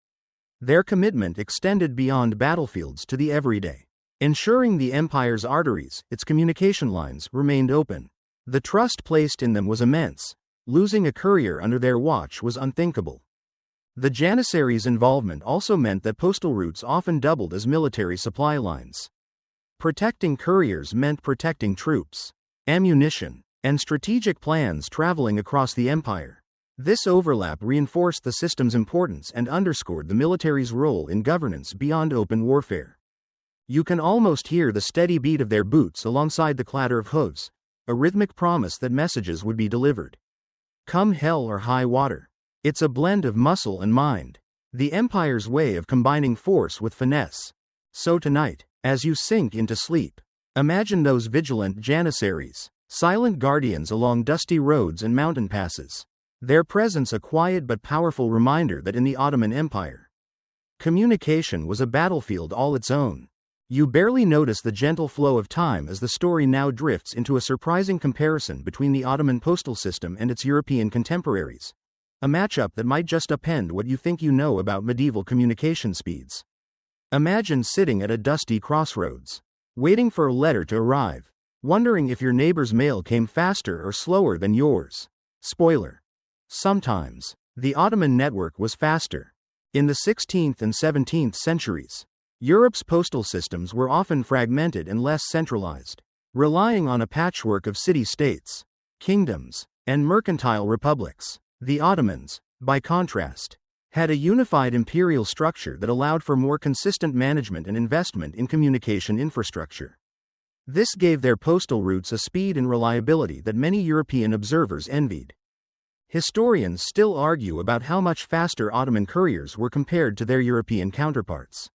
Speaker 1: Their commitment extended beyond battlefields to the everyday, ensuring the Empire's arteries, its communication lines, remained open. The trust placed in them was immense. Losing a courier under their watch was unthinkable. The Janissaries' involvement also meant that postal routes often doubled as military supply lines. Protecting couriers meant protecting troops, ammunition, and strategic plans traveling across the empire. This overlap reinforced the system's importance and underscored the military's role in governance beyond open warfare. You can almost hear the steady beat of their boots alongside the clatter of hooves, a rhythmic promise that messages would be delivered. Come hell or high water. It's a blend of muscle and mind, the Empire's way of combining force with finesse. So tonight, as you sink into sleep, imagine those vigilant Janissaries, silent guardians along dusty roads and mountain passes. Their presence a quiet but powerful reminder that in the Ottoman Empire, communication was a battlefield all its own. You barely notice the gentle flow of time as the story now drifts into a surprising comparison between the Ottoman postal system and its European contemporaries. A matchup that might just upend what you think you know about medieval communication speeds. Imagine sitting at a dusty crossroads, waiting for a letter to arrive, wondering if your neighbor's mail came faster or slower than yours. Spoiler. Sometimes, the Ottoman network was faster. In the 16th and 17th centuries, Europe's postal systems were often fragmented and less centralized, relying on a patchwork of city-states, kingdoms, and mercantile republics. The Ottomans, by contrast, had a unified imperial structure that allowed for more consistent management and investment in communication infrastructure. This gave their postal routes a speed and reliability that many European observers envied. Historians still argue about how much faster Ottoman couriers were compared to their European counterparts.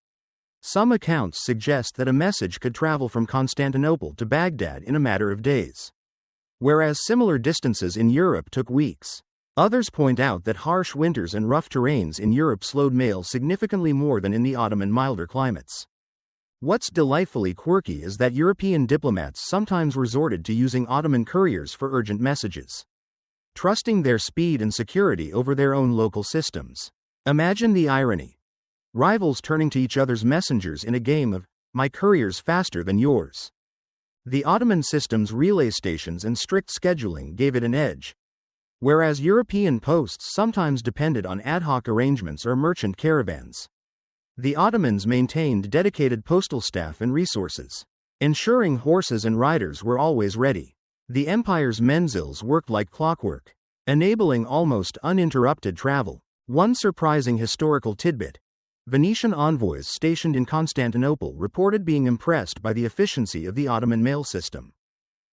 Speaker 1: Some accounts suggest that a message could travel from Constantinople to Baghdad in a matter of days, whereas similar distances in Europe took weeks. Others point out that harsh winters and rough terrains in Europe slowed mail significantly more than in the Ottoman milder climates. What's delightfully quirky is that European diplomats sometimes resorted to using Ottoman couriers for urgent messages, trusting their speed and security over their own local systems. Imagine the irony. Rivals turning to each other's messengers in a game of, "My courier's faster than yours." The Ottoman system's relay stations and strict scheduling gave it an edge, whereas European posts sometimes depended on ad hoc arrangements or merchant caravans. The Ottomans maintained dedicated postal staff and resources, ensuring horses and riders were always ready. The empire's menzils worked like clockwork, enabling almost uninterrupted travel. One surprising historical tidbit: Venetian envoys stationed in Constantinople reported being impressed by the efficiency of the Ottoman mail system,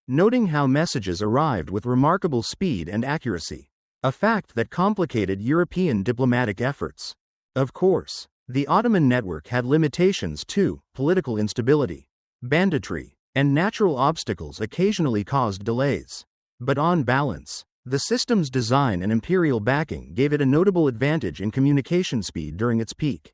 Speaker 1: noting how messages arrived with remarkable speed and accuracy, a fact that complicated European diplomatic efforts. Of course, the Ottoman network had limitations too. Political instability, banditry, and natural obstacles occasionally caused delays. But on balance, the system's design and imperial backing gave it a notable advantage in communication speed during its peak.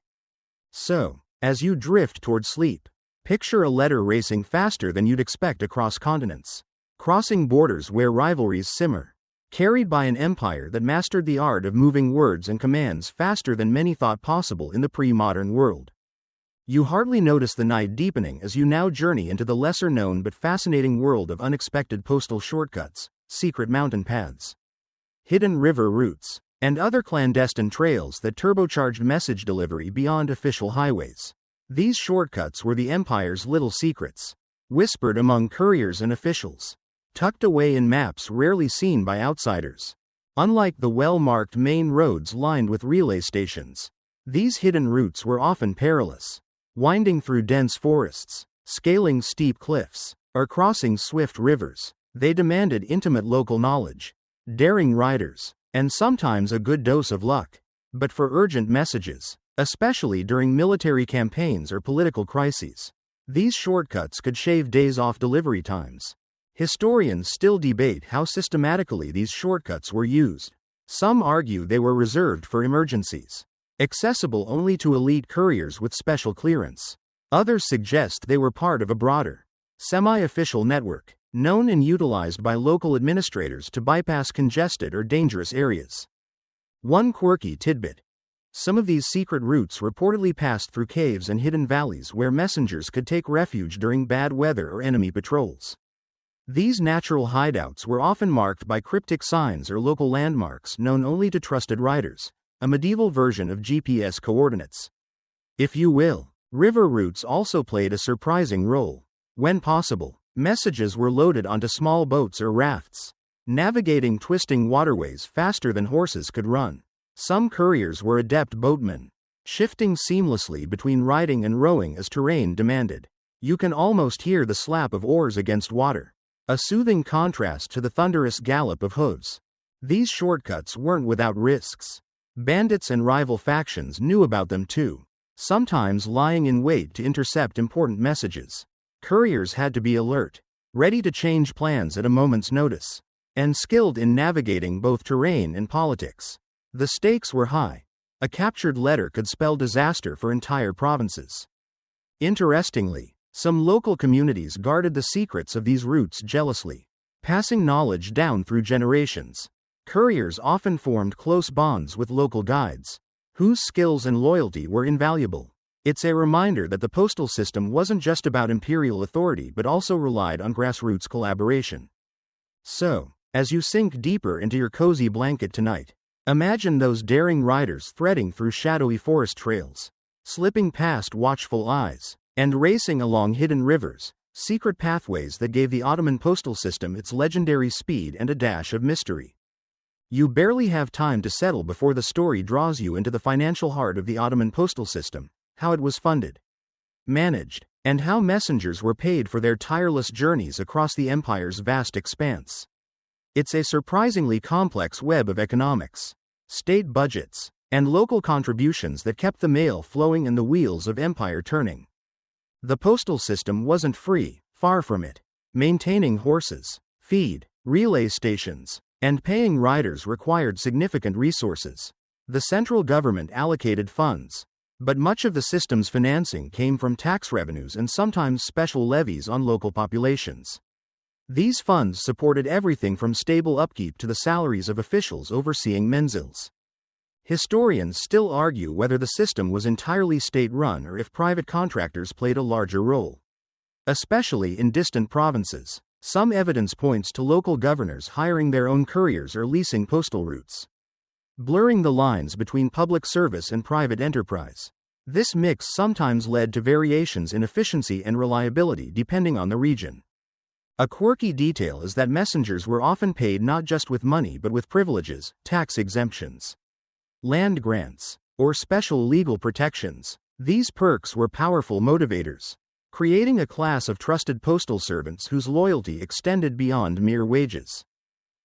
Speaker 1: So, as you drift toward sleep, picture a letter racing faster than you'd expect across continents, crossing borders where rivalries simmer, carried by an empire that mastered the art of moving words and commands faster than many thought possible in the pre-modern world. You hardly notice the night deepening as you now journey into the lesser-known but fascinating world of unexpected postal shortcuts, secret mountain paths, hidden river routes, and other clandestine trails that turbocharged message delivery beyond official highways. These shortcuts were the empire's little secrets, whispered among couriers and officials, tucked away in maps rarely seen by outsiders. Unlike the well-marked main roads lined with relay stations, these hidden routes were often perilous, winding through dense forests, scaling steep cliffs, or crossing swift rivers. They demanded intimate local knowledge, daring riders, and sometimes a good dose of luck. But for urgent messages, especially during military campaigns or political crises, these shortcuts could shave days off delivery times. Historians still debate how systematically these shortcuts were used. Some argue they were reserved for emergencies, accessible only to elite couriers with special clearance. Others suggest they were part of a broader, semi-official network, known and utilized by local administrators to bypass congested or dangerous areas. One quirky tidbit: some of these secret routes reportedly passed through caves and hidden valleys where messengers could take refuge during bad weather or enemy patrols. These natural hideouts were often marked by cryptic signs or local landmarks known only to trusted riders, a medieval version of GPS coordinates, if you will. River routes also played a surprising role. When possible, messages were loaded onto small boats or rafts, navigating twisting waterways faster than horses could run. Some couriers were adept boatmen, shifting seamlessly between riding and rowing as terrain demanded. You can almost hear the slap of oars against water, a soothing contrast to the thunderous gallop of hooves. These shortcuts weren't without risks. Bandits and rival factions knew about them too, sometimes lying in wait to intercept important messages. Couriers had to be alert, ready to change plans at a moment's notice, and skilled in navigating both terrain and politics. The stakes were high. A captured letter could spell disaster for entire provinces. Interestingly, some local communities guarded the secrets of these routes jealously, passing knowledge down through generations. Couriers often formed close bonds with local guides, whose skills and loyalty were invaluable. It's a reminder that the postal system wasn't just about imperial authority but also relied on grassroots collaboration. So, as you sink deeper into your cozy blanket tonight, imagine those daring riders threading through shadowy forest trails, slipping past watchful eyes, and racing along hidden rivers, secret pathways that gave the Ottoman postal system its legendary speed and a dash of mystery. You barely have time to settle before the story draws you into the financial heart of the Ottoman postal system, how it was funded, managed, and how messengers were paid for their tireless journeys across the empire's vast expanse. It's a surprisingly complex web of economics, state budgets, and local contributions that kept the mail flowing and the wheels of empire turning. The postal system wasn't free, far from it. Maintaining horses, feed, relay stations, and paying riders required significant resources. The central government allocated funds, but much of the system's financing came from tax revenues and sometimes special levies on local populations. These funds supported everything from stable upkeep to the salaries of officials overseeing menzils. Historians still argue whether the system was entirely state-run or if private contractors played a larger role. Especially in distant provinces, some evidence points to local governors hiring their own couriers or leasing postal routes, blurring the lines between public service and private enterprise. This mix sometimes led to variations in efficiency and reliability depending on the region. A quirky detail is that messengers were often paid not just with money but with privileges, tax exemptions, land grants, or special legal protections. These perks were powerful motivators, creating a class of trusted postal servants whose loyalty extended beyond mere wages.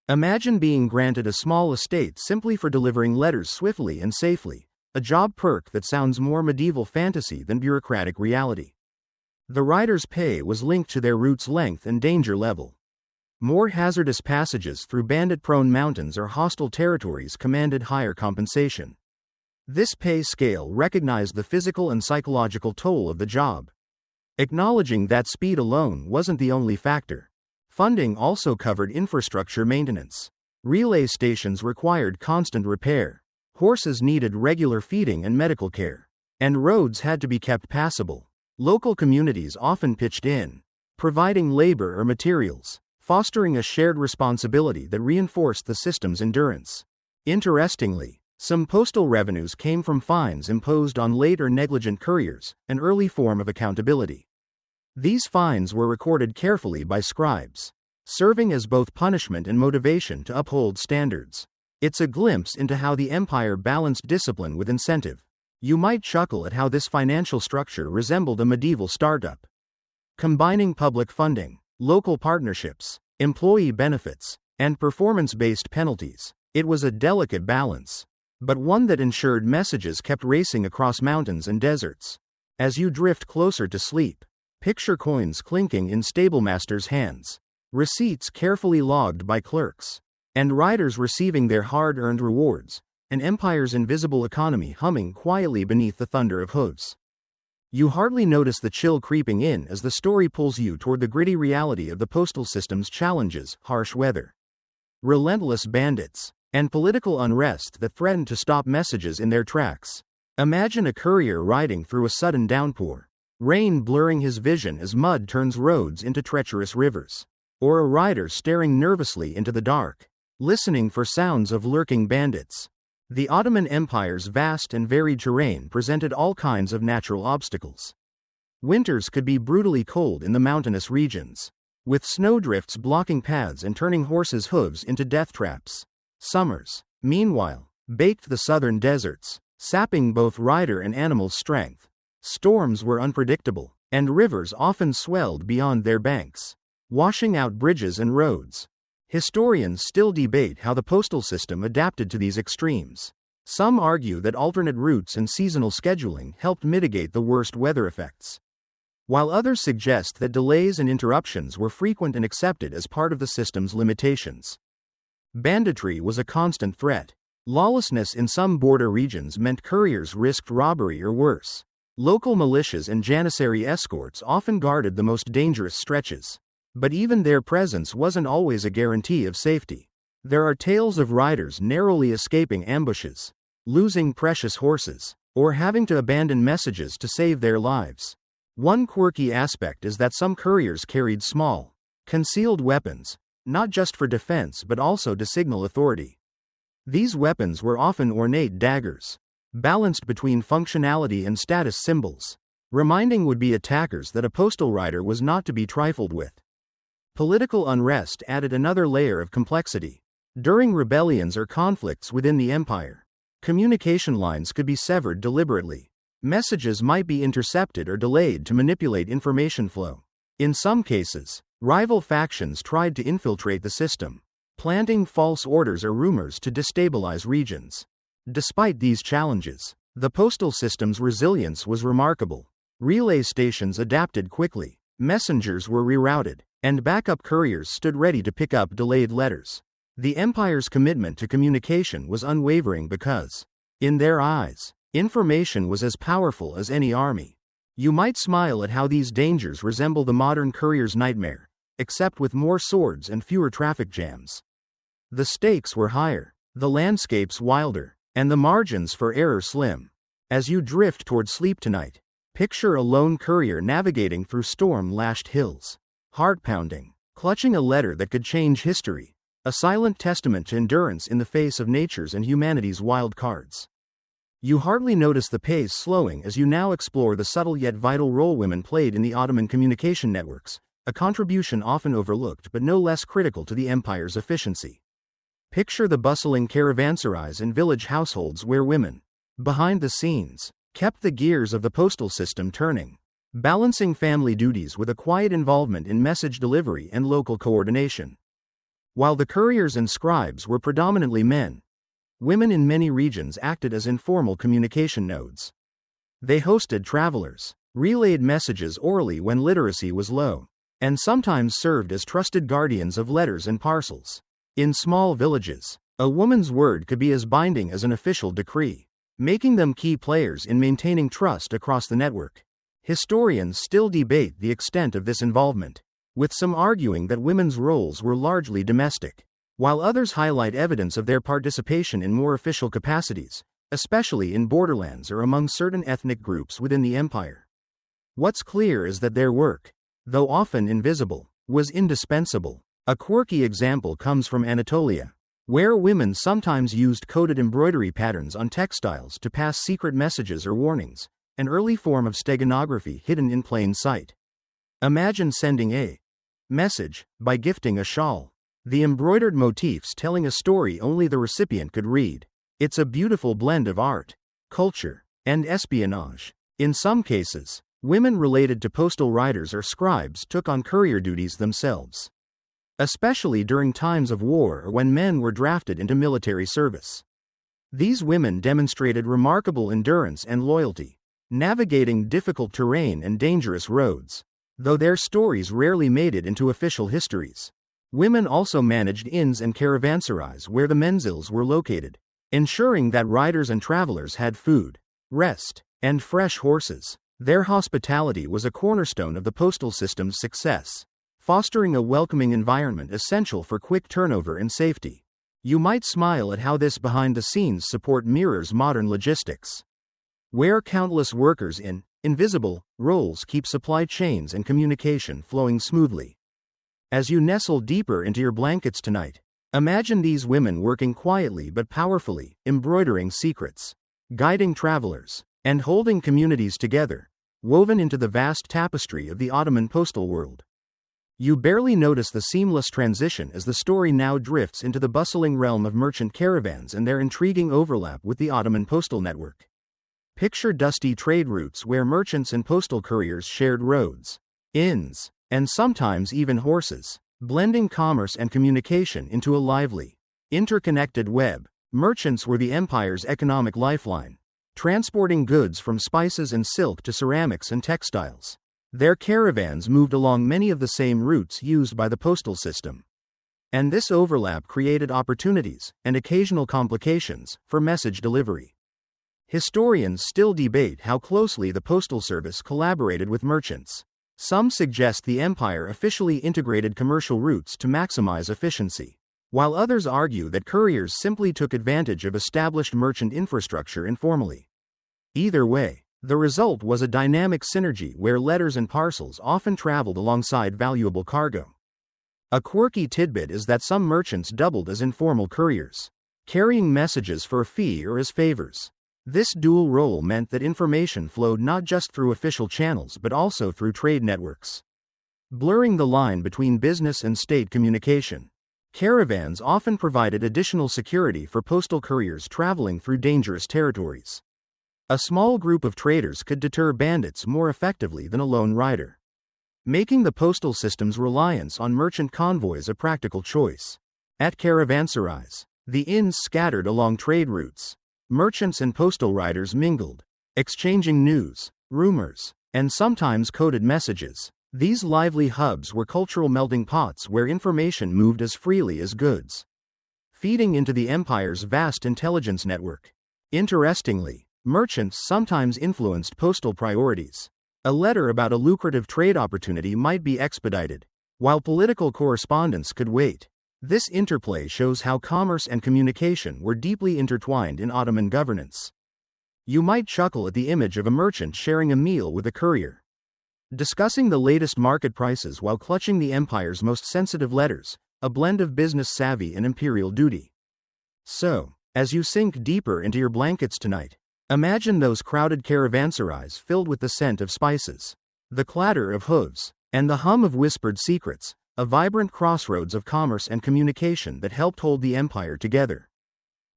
Speaker 1: Imagine being granted a small estate simply for delivering letters swiftly and safely, a job perk that sounds more medieval fantasy than bureaucratic reality. The rider's pay was linked to their route's length and danger level. More hazardous passages through bandit-prone mountains or hostile territories commanded higher compensation. This pay scale recognized the physical and psychological toll of the job, acknowledging that speed alone wasn't the only factor. Funding also covered infrastructure maintenance. Relay stations required constant repair. Horses needed regular feeding and medical care. And roads had to be kept passable. Local communities often pitched in, providing labor or materials, fostering a shared responsibility that reinforced the system's endurance. Interestingly, some postal revenues came from fines imposed on late or negligent couriers, an early form of accountability. These fines were recorded carefully by scribes, serving as both punishment and motivation to uphold standards. It's a glimpse into how the empire balanced discipline with incentive. You might chuckle at how this financial structure resembled a medieval startup, combining public funding, local partnerships, employee benefits, and performance-based penalties. It was a delicate balance, but one that ensured messages kept racing across mountains and deserts. As you drift closer to sleep, picture coins clinking in stablemasters' hands, receipts carefully logged by clerks, and riders receiving their hard-earned rewards, an empire's invisible economy humming quietly beneath the thunder of hooves. You hardly notice the chill creeping in as the story pulls you toward the gritty reality of the postal system's challenges: harsh weather, relentless bandits, and political unrest that threaten to stop messages in their tracks. Imagine a courier riding through a sudden downpour, rain blurring his vision as mud turns roads into treacherous rivers, or a rider staring nervously into the dark, listening for sounds of lurking bandits. The Ottoman Empire's vast and varied terrain presented all kinds of natural obstacles. Winters could be brutally cold in the mountainous regions, with snowdrifts blocking paths and turning horses' hooves into death traps. Summers, meanwhile, baked the southern deserts, sapping both rider and animal's strength. Storms were unpredictable, and rivers often swelled beyond their banks, washing out bridges and roads. Historians still debate how the postal system adapted to these extremes. Some argue that alternate routes and seasonal scheduling helped mitigate the worst weather effects, while others suggest that delays and interruptions were frequent and accepted as part of the system's limitations. Banditry was a constant threat. Lawlessness in some border regions meant couriers risked robbery or worse. Local militias and janissary escorts often guarded the most dangerous stretches, but even their presence wasn't always a guarantee of safety. There are tales of riders narrowly escaping ambushes, losing precious horses, or having to abandon messages to save their lives. One quirky aspect is that some couriers carried small, concealed weapons, not just for defense but also to signal authority. These weapons were often ornate daggers, balanced between functionality and status symbols, reminding would-be attackers that a postal rider was not to be trifled with. Political unrest added another layer of complexity. During rebellions or conflicts within the empire, communication lines could be severed deliberately. Messages might be intercepted or delayed to manipulate information flow. In some cases, rival factions tried to infiltrate the system, planting false orders or rumors to destabilize regions. Despite these challenges, the postal system's resilience was remarkable. Relay stations adapted quickly, messengers were rerouted, and backup couriers stood ready to pick up delayed letters. The empire's commitment to communication was unwavering because, in their eyes, information was as powerful as any army. You might smile at how these dangers resemble the modern courier's nightmare, except with more swords and fewer traffic jams. The stakes were higher, the landscapes wilder, and the margins for error slim. As you drift toward sleep tonight, picture a lone courier navigating through storm-lashed hills, heart-pounding, clutching a letter that could change history, a silent testament to endurance in the face of nature's and humanity's wild cards. You hardly notice the pace slowing as you now explore the subtle yet vital role women played in the Ottoman communication networks, a contribution often overlooked but no less critical to the empire's efficiency. Picture the bustling caravanserais and village households where women, behind the scenes, kept the gears of the postal system turning, balancing family duties with a quiet involvement in message delivery and local coordination. While the couriers and scribes were predominantly men, women in many regions acted as informal communication nodes. They hosted travelers, relayed messages orally when literacy was low, and sometimes served as trusted guardians of letters and parcels. In small villages, a woman's word could be as binding as an official decree, making them key players in maintaining trust across the network. Historians still debate the extent of this involvement, with some arguing that women's roles were largely domestic, while others highlight evidence of their participation in more official capacities, especially in borderlands or among certain ethnic groups within the empire. What's clear is that their work, though often invisible, was indispensable. A quirky example comes from Anatolia, where women sometimes used coded embroidery patterns on textiles to pass secret messages or warnings, an early form of steganography hidden in plain sight. Imagine sending a Message, by gifting a shawl. The embroidered motifs telling a story only the recipient could read. It's a beautiful blend of art, culture, and espionage. In some cases, women related to postal riders or scribes took on courier duties themselves, especially during times of war or when men were drafted into military service. These women demonstrated remarkable endurance and loyalty, navigating difficult terrain and dangerous roads. Though their stories rarely made it into official histories, women also managed inns and caravanserais where the menzils were located, ensuring that riders and travelers had food, rest, and fresh horses. Their hospitality was a cornerstone of the postal system's success, fostering a welcoming environment essential for quick turnover and safety. You might smile at how this behind-the-scenes support mirrors modern logistics, where countless workers in invisible roles keep supply chains and communication flowing smoothly. As you nestle deeper into your blankets tonight, imagine these women working quietly but powerfully, embroidering secrets, guiding travelers, and holding communities together, woven into the vast tapestry of the Ottoman postal world. You barely notice the seamless transition as the story now drifts into the bustling realm of merchant caravans and their intriguing overlap with the Ottoman postal network. Picture dusty trade routes where merchants and postal couriers shared roads, inns, and sometimes even horses, blending commerce and communication into a lively, interconnected web. Merchants were the empire's economic lifeline, transporting goods from spices and silk to ceramics and textiles. Their caravans moved along many of the same routes used by the postal system, and this overlap created opportunities, and occasional complications, for message delivery. Historians still debate how closely the postal service collaborated with merchants. Some suggest the empire officially integrated commercial routes to maximize efficiency, while others argue that couriers simply took advantage of established merchant infrastructure informally. Either way, the result was a dynamic synergy where letters and parcels often traveled alongside valuable cargo. A quirky tidbit is that some merchants doubled as informal couriers, carrying messages for a fee or as favors. This dual role meant that information flowed not just through official channels but also through trade networks, blurring the line between business and state communication. Caravans often provided additional security for postal couriers traveling through dangerous territories. A small group of traders could deter bandits more effectively than a lone rider, making the postal system's reliance on merchant convoys a practical choice. At caravanserais, the inns scattered along trade routes, merchants and postal riders mingled, exchanging news, rumors, and sometimes coded messages. These lively hubs were cultural melting pots where information moved as freely as goods, feeding into the empire's vast intelligence network. Interestingly, merchants sometimes influenced postal priorities. A letter about a lucrative trade opportunity might be expedited, while political correspondence could wait. This interplay shows how commerce and communication were deeply intertwined in Ottoman governance. You might chuckle at the image of a merchant sharing a meal with a courier, discussing the latest market prices while clutching the empire's most sensitive letters, a blend of business savvy and imperial duty. So, as you sink deeper into your blankets tonight, imagine those crowded caravanserais filled with the scent of spices, the clatter of hooves, and the hum of whispered secrets, a vibrant crossroads of commerce and communication that helped hold the empire together.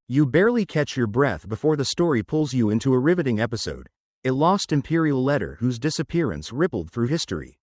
Speaker 1: You barely catch your breath before the story pulls you into a riveting episode, a lost imperial letter whose disappearance rippled through history,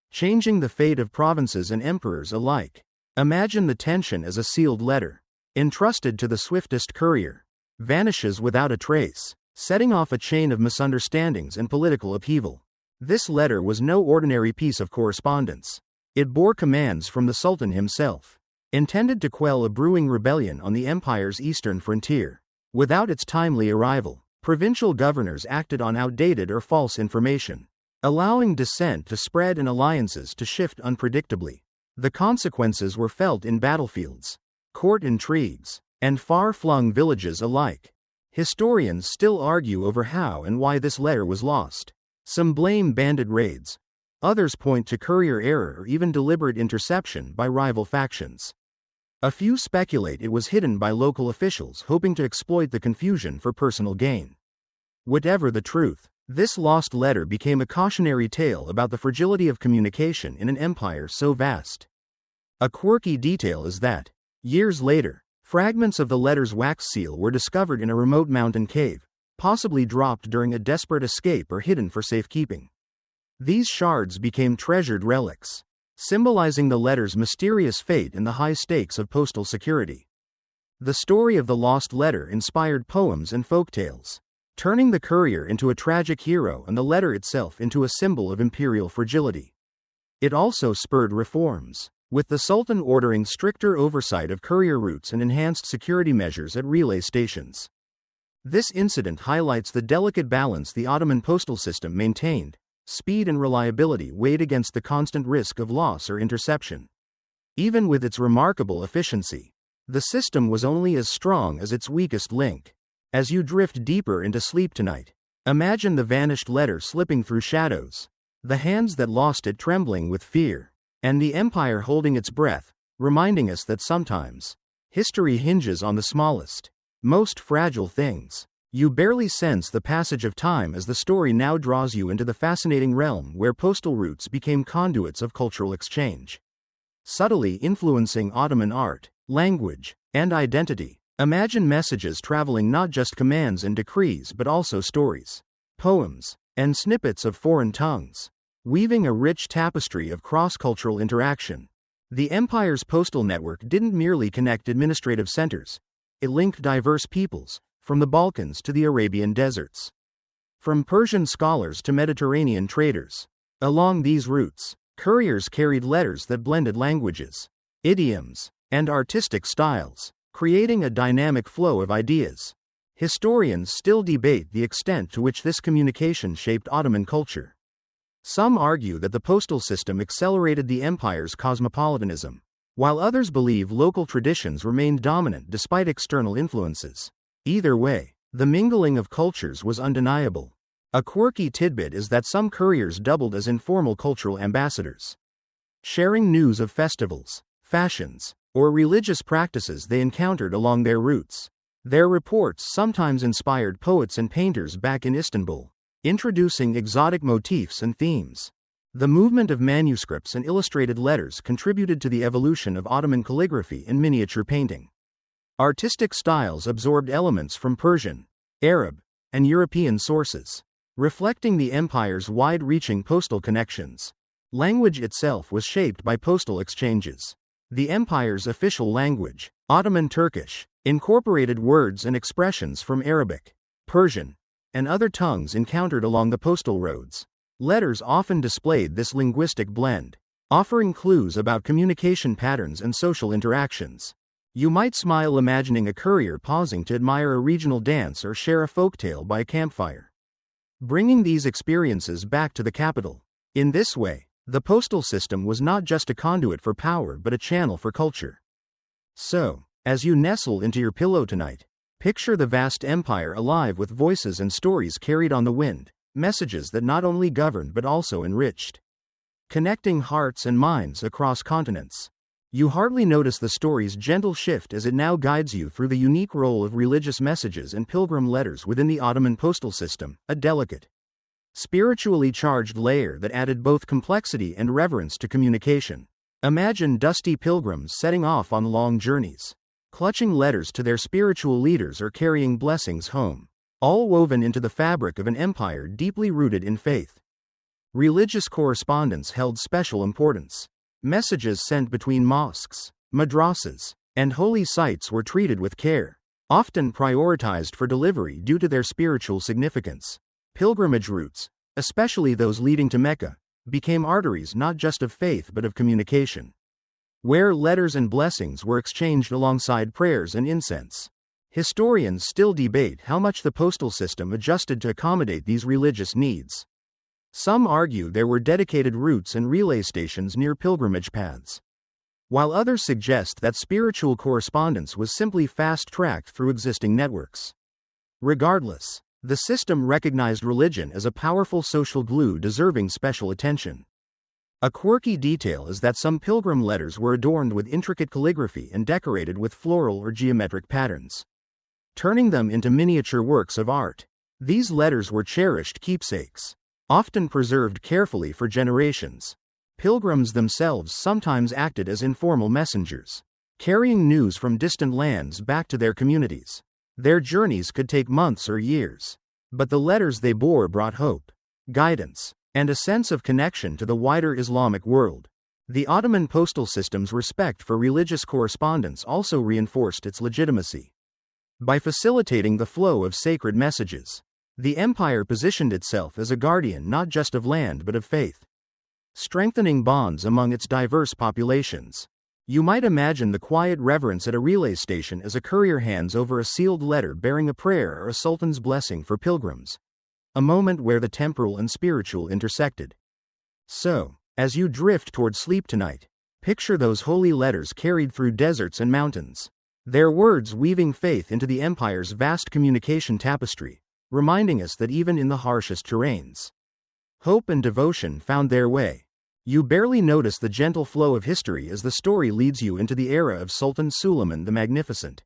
Speaker 1: changing the fate of provinces and emperors alike. Imagine the tension as a sealed letter, entrusted to the swiftest courier, vanishes without a trace, setting off a chain of misunderstandings and political upheaval. This letter was no ordinary piece of correspondence. It bore commands from the Sultan himself, intended to quell a brewing rebellion on the empire's eastern frontier. Without its timely arrival, provincial governors acted on outdated or false information, allowing dissent to spread and alliances to shift unpredictably. The consequences were felt in battlefields, court intrigues, and far-flung villages alike. Historians still argue over how and why this letter was lost. Some blame bandit raids. Others point to courier error or even deliberate interception by rival factions. A few speculate it was hidden by local officials hoping to exploit the confusion for personal gain. Whatever the truth, This lost letter became a cautionary tale about the fragility of communication in an empire so vast. A quirky detail is that, years later, fragments of the letter's wax seal were discovered in a remote mountain cave, possibly dropped during a desperate escape or hidden for safekeeping. These shards became treasured relics, symbolizing the letter's mysterious fate and the high stakes of postal security. The story of the lost letter inspired poems and folktales, turning the courier into a tragic hero and the letter itself into a symbol of imperial fragility. It also spurred reforms, with the Sultan ordering stricter oversight of courier routes and enhanced security measures at relay stations. This incident highlights the delicate balance the Ottoman postal system maintained. Speed and reliability weighed against the constant risk of loss or interception. Even with its remarkable efficiency, the system was only as strong as its weakest link. As you drift deeper into sleep tonight, imagine the vanished letter slipping through shadows, the hands that lost it trembling with fear, and the empire holding its breath, reminding us that sometimes history hinges on the smallest, most fragile things. You barely sense the passage of time as the story now draws you into the fascinating realm where postal routes became conduits of cultural exchange, subtly influencing Ottoman art, language, and identity. Imagine messages traveling not just commands and decrees but also stories, poems, and snippets of foreign tongues, weaving a rich tapestry of cross-cultural interaction. The empire's postal network didn't merely connect administrative centers, it linked diverse peoples, from the Balkans to the Arabian deserts. From Persian scholars to Mediterranean traders. Along these routes, couriers carried letters that blended languages, idioms, and artistic styles, creating a dynamic flow of ideas. Historians still debate the extent to which this communication shaped Ottoman culture. Some argue that the postal system accelerated the empire's cosmopolitanism, while others believe local traditions remained dominant despite external influences. Either way, the mingling of cultures was undeniable. A quirky tidbit is that some couriers doubled as informal cultural ambassadors, sharing news of festivals, fashions, or religious practices they encountered along their routes. Their reports sometimes inspired poets and painters back in Istanbul, introducing exotic motifs and themes. The movement of manuscripts and illustrated letters contributed to the evolution of Ottoman calligraphy and miniature painting. Artistic styles absorbed elements from Persian, Arab, and European sources, reflecting the empire's wide-reaching postal connections. Language itself was shaped by postal exchanges. The empire's official language, Ottoman Turkish, incorporated words and expressions from Arabic, Persian, and other tongues encountered along the postal roads. Letters often displayed this linguistic blend, offering clues about communication patterns and social interactions. You might smile imagining a courier pausing to admire a regional dance or share a folktale by a campfire, bringing these experiences back to the capital. In this way, the postal system was not just a conduit for power but a channel for culture. So, as you nestle into your pillow tonight, picture the vast empire alive with voices and stories carried on the wind, messages that not only governed but also enriched, connecting hearts and minds across continents. You hardly notice the story's gentle shift as it now guides you through the unique role of religious messages and pilgrim letters within the Ottoman postal system, a delicate, spiritually charged layer that added both complexity and reverence to communication. Imagine dusty pilgrims setting off on long journeys, clutching letters to their spiritual leaders or carrying blessings home, all woven into the fabric of an empire deeply rooted in faith. Religious correspondence held special importance. Messages sent between mosques, madrasas, and holy sites were treated with care, often prioritized for delivery due to their spiritual significance. Pilgrimage routes, especially those leading to Mecca, became arteries not just of faith but of communication, where letters and blessings were exchanged alongside prayers and incense. Historians still debate how much the postal system adjusted to accommodate these religious needs. Some argue there were dedicated routes and relay stations near pilgrimage paths, while others suggest that spiritual correspondence was simply fast-tracked through existing networks. Regardless, the system recognized religion as a powerful social glue deserving special attention. A quirky detail is that some pilgrim letters were adorned with intricate calligraphy and decorated with floral or geometric patterns, turning them into miniature works of art. These letters were cherished keepsakes, often preserved carefully for generations. Pilgrims themselves sometimes acted as informal messengers, carrying news from distant lands back to their communities. Their journeys could take months or years, but the letters they bore brought hope, guidance, and a sense of connection to the wider Islamic world. The Ottoman postal system's respect for religious correspondence also reinforced its legitimacy. By facilitating the flow of sacred messages, the empire positioned itself as a guardian not just of land but of faith, strengthening bonds among its diverse populations. You might imagine the quiet reverence at a relay station as a courier hands over a sealed letter bearing a prayer or a sultan's blessing for pilgrims, a moment where the temporal and spiritual intersected. So, as you drift toward sleep tonight, picture those holy letters carried through deserts and mountains, their words weaving faith into the empire's vast communication tapestry, reminding us that even in the harshest terrains, hope and devotion found their way. You barely notice the gentle flow of history as the story leads you into the era of Sultan Suleiman the Magnificent,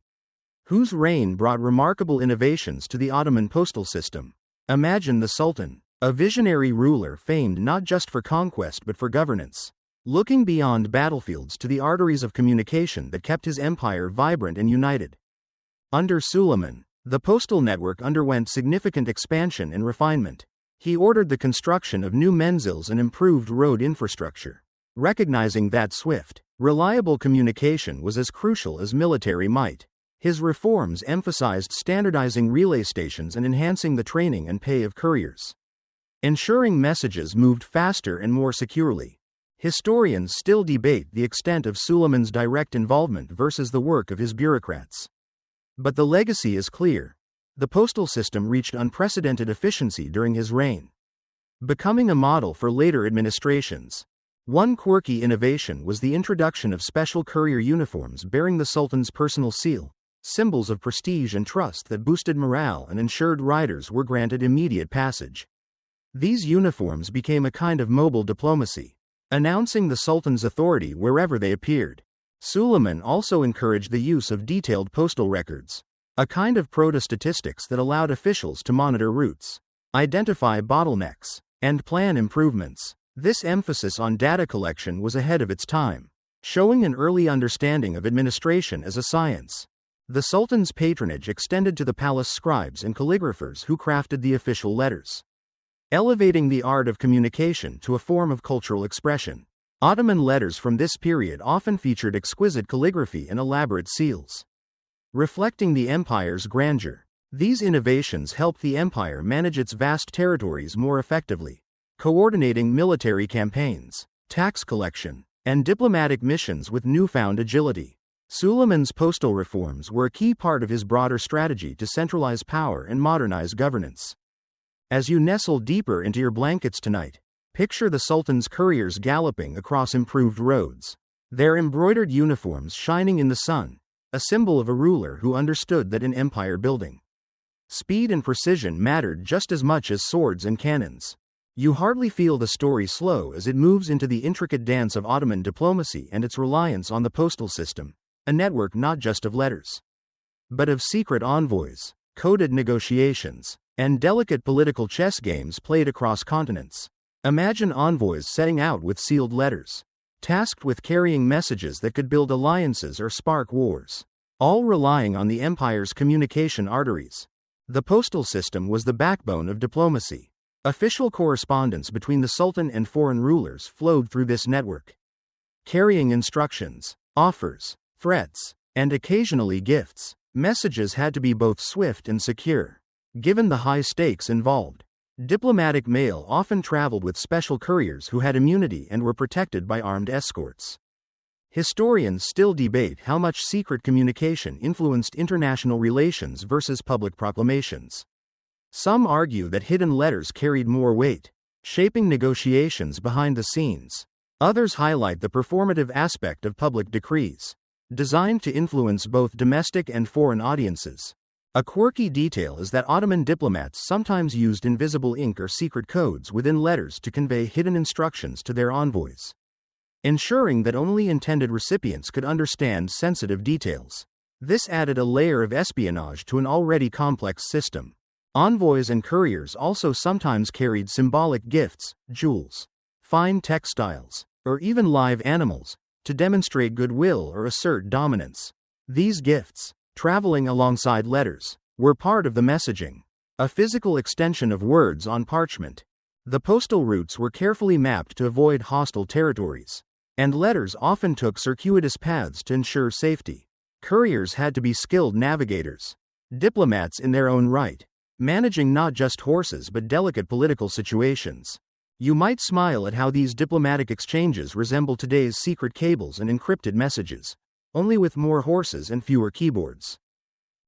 Speaker 1: whose reign brought remarkable innovations to the Ottoman postal system. Imagine the Sultan, a visionary ruler famed not just for conquest but for governance, looking beyond battlefields to the arteries of communication that kept his empire vibrant and united. Under Suleiman, the postal network underwent significant expansion and refinement. He ordered the construction of new menzils and improved road infrastructure, recognizing that swift, reliable communication was as crucial as military might. His reforms emphasized standardizing relay stations and enhancing the training and pay of couriers, ensuring messages moved faster and more securely. Historians still debate the extent of Suleiman's direct involvement versus the work of his bureaucrats. But the legacy is clear. The postal system reached unprecedented efficiency during his reign, becoming a model for later administrations. One quirky innovation was the introduction of special courier uniforms bearing the Sultan's personal seal, symbols of prestige and trust that boosted morale and ensured riders were granted immediate passage. These uniforms became a kind of mobile diplomacy, announcing the Sultan's authority wherever they appeared. Suleiman also encouraged the use of detailed postal records, a kind of proto-statistics that allowed officials to monitor routes, identify bottlenecks, and plan improvements. This emphasis on data collection was ahead of its time, showing an early understanding of administration as a science. The Sultan's patronage extended to the palace scribes and calligraphers who crafted the official letters, elevating the art of communication to a form of cultural expression. Ottoman letters from this period often featured exquisite calligraphy and elaborate seals, reflecting the empire's grandeur. These innovations helped the empire manage its vast territories more effectively, coordinating military campaigns, tax collection, and diplomatic missions with newfound agility. Suleiman's postal reforms were a key part of his broader strategy to centralize power and modernize governance. As you nestle deeper into your blankets tonight, picture the Sultan's couriers galloping across improved roads, their embroidered uniforms shining in the sun, a symbol of a ruler who understood that in empire building, speed and precision mattered just as much as swords and cannons. You hardly feel the story slow as it moves into the intricate dance of Ottoman diplomacy and its reliance on the postal system, a network not just of letters, but of secret envoys, coded negotiations, and delicate political chess games played across continents. Imagine envoys setting out with sealed letters, tasked with carrying messages that could build alliances or spark wars, all relying on the empire's communication arteries. The postal system was the backbone of diplomacy. Official correspondence between the Sultan and foreign rulers flowed through this network, carrying instructions, offers, threats, and occasionally gifts. Messages had to be both swift and secure, given the high stakes involved. Diplomatic mail often traveled with special couriers who had immunity and were protected by armed escorts. Historians still debate how much secret communication influenced international relations versus public proclamations. Some argue that hidden letters carried more weight, shaping negotiations behind the scenes. Others highlight the performative aspect of public decrees, designed to influence both domestic and foreign audiences. A quirky detail is that Ottoman diplomats sometimes used invisible ink or secret codes within letters to convey hidden instructions to their envoys, ensuring that only intended recipients could understand sensitive details. This added a layer of espionage to an already complex system. Envoys and couriers also sometimes carried symbolic gifts, jewels, fine textiles, or even live animals, to demonstrate goodwill or assert dominance. These gifts, traveling alongside letters, were part of the messaging, a physical extension of words on parchment. The postal routes were carefully mapped to avoid hostile territories, and letters often took circuitous paths to ensure safety. Couriers had to be skilled navigators, diplomats in their own right, managing not just horses but delicate political situations. You might smile at how these diplomatic exchanges resemble today's secret cables and encrypted messages, only with more horses and fewer keyboards.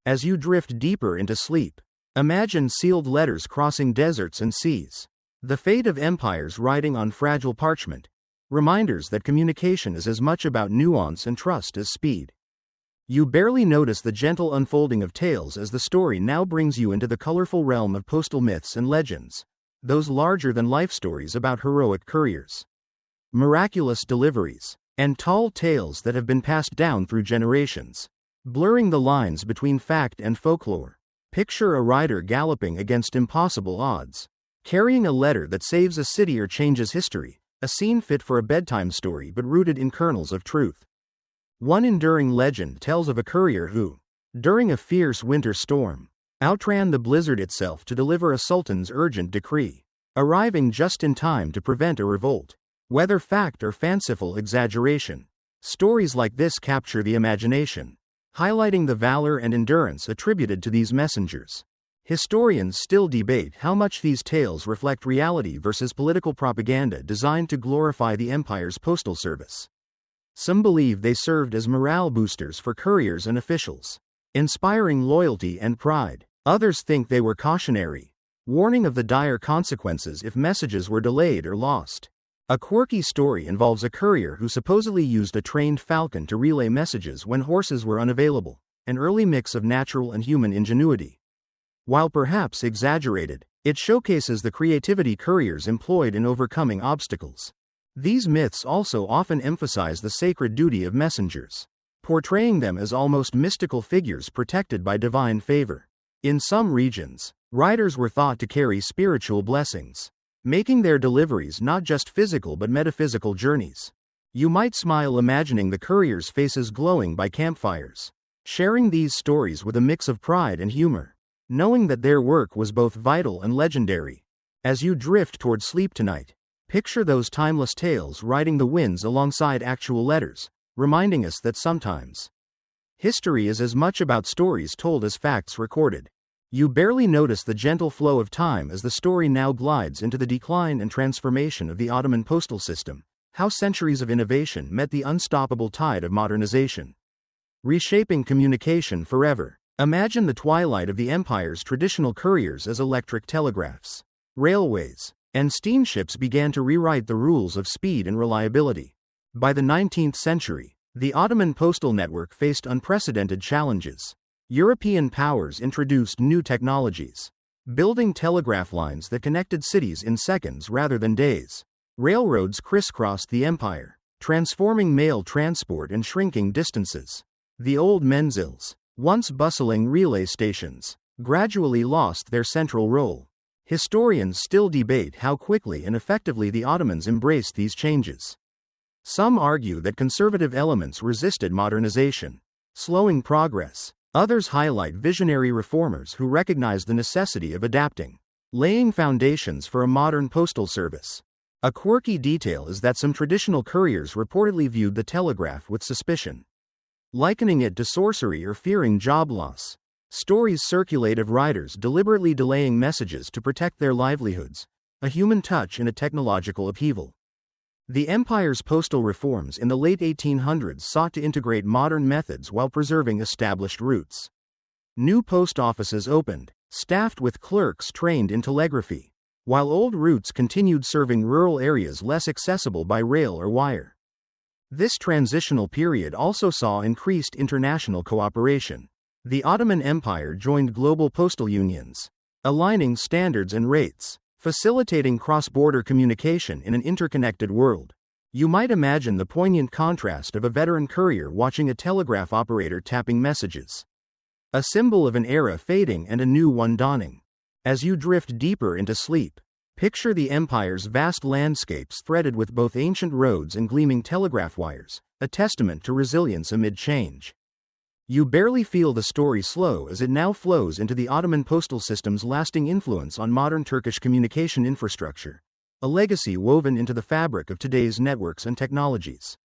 Speaker 1: As you drift deeper into sleep, imagine sealed letters crossing deserts and seas, the fate of empires riding on fragile parchment, reminders that communication is as much about nuance and trust as speed. You barely notice the gentle unfolding of tales as the story now brings you into the colorful realm of postal myths and legends, those larger-than-life stories about heroic couriers, miraculous deliveries, and tall tales that have been passed down through generations, blurring the lines between fact and folklore. Picture a rider galloping against impossible odds, carrying a letter that saves a city or changes history, a scene fit for a bedtime story but rooted in kernels of truth. One enduring legend tells of a courier who, during a fierce winter storm, outran the blizzard itself to deliver a sultan's urgent decree, arriving just in time to prevent a revolt. Whether fact or fanciful exaggeration, stories like this capture the imagination, highlighting the valor and endurance attributed to these messengers. Historians still debate how much these tales reflect reality versus political propaganda designed to glorify the empire's postal service. Some believe they served as morale boosters for couriers and officials, inspiring loyalty and pride. Others think they were cautionary, warning of the dire consequences if messages were delayed or lost. A quirky story involves a courier who supposedly used a trained falcon to relay messages when horses were unavailable, an early mix of natural and human ingenuity. While perhaps exaggerated, it showcases the creativity couriers employed in overcoming obstacles. These myths also often emphasize the sacred duty of messengers, portraying them as almost mystical figures protected by divine favor. In some regions, riders were thought to carry spiritual blessings, making their deliveries not just physical but metaphysical journeys. You might smile imagining the couriers' faces glowing by campfires, sharing these stories with a mix of pride and humor, knowing that their work was both vital and legendary. As you drift toward sleep tonight, picture those timeless tales riding the winds alongside actual letters, reminding us that sometimes history is as much about stories told as facts recorded. You barely notice the gentle flow of time as the story now glides into the decline and transformation of the Ottoman postal system, how centuries of innovation met the unstoppable tide of modernization, reshaping communication forever. Imagine the twilight of the empire's traditional couriers as electric telegraphs, railways, and steamships began to rewrite the rules of speed and reliability. By the 19th century, the Ottoman postal network faced unprecedented challenges. European powers introduced new technologies, building telegraph lines that connected cities in seconds rather than days. Railroads crisscrossed the empire, transforming mail transport and shrinking distances. The old menzils, once bustling relay stations, gradually lost their central role. Historians still debate how quickly and effectively the Ottomans embraced these changes. Some argue that conservative elements resisted modernization, slowing progress. Others highlight visionary reformers who recognized the necessity of adapting, laying foundations for a modern postal service. A quirky detail is that some traditional couriers reportedly viewed the telegraph with suspicion, likening it to sorcery or fearing job loss. Stories circulate of riders deliberately delaying messages to protect their livelihoods, a human touch in a technological upheaval. The empire's postal reforms in the late 1800s sought to integrate modern methods while preserving established routes. New post offices opened, staffed with clerks trained in telegraphy, while old routes continued serving rural areas less accessible by rail or wire. This transitional period also saw increased international cooperation. The Ottoman Empire joined global postal unions, aligning standards and rates, facilitating cross-border communication in an interconnected world. You might imagine the poignant contrast of a veteran courier watching a telegraph operator tapping messages, a symbol of an era fading and a new one dawning. As you drift deeper into sleep, picture the empire's vast landscapes threaded with both ancient roads and gleaming telegraph wires, a testament to resilience amid change. You barely feel the story slow as it now flows into the Ottoman postal system's lasting influence on modern Turkish communication infrastructure, a legacy woven into the fabric of today's networks and technologies.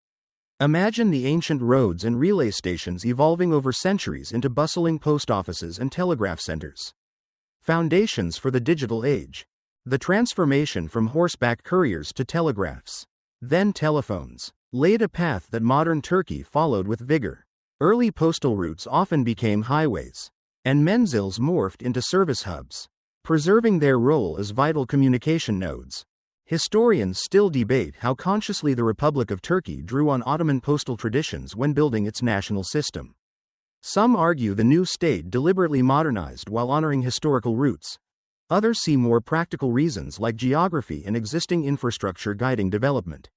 Speaker 1: Imagine the ancient roads and relay stations evolving over centuries into bustling post offices and telegraph centers. Foundations for the digital age. The transformation from horseback couriers to telegraphs, then telephones, laid a path that modern Turkey followed with vigor. Early postal routes often became highways, and menzils morphed into service hubs, preserving their role as vital communication nodes. Historians still debate how consciously the Republic of Turkey drew on Ottoman postal traditions when building its national system. Some argue the new state deliberately modernized while honoring historical roots. Others see more practical reasons like geography and existing infrastructure guiding development.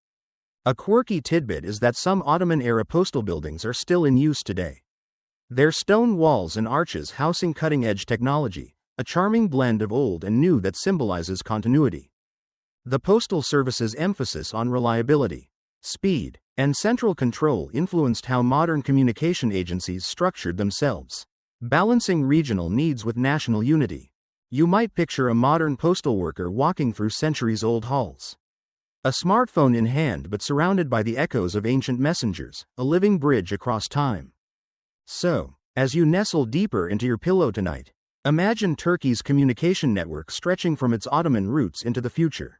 Speaker 1: A quirky tidbit is that some Ottoman-era postal buildings are still in use today. Their stone walls and arches housing cutting-edge technology, a charming blend of old and new that symbolizes continuity. The Postal Service's emphasis on reliability, speed, and central control influenced how modern communication agencies structured themselves, balancing regional needs with national unity. You might picture a modern postal worker walking through centuries-old halls, a smartphone in hand but surrounded by the echoes of ancient messengers, a living bridge across time. So, as you nestle deeper into your pillow tonight, imagine Turkey's communication network stretching from its Ottoman roots into the future.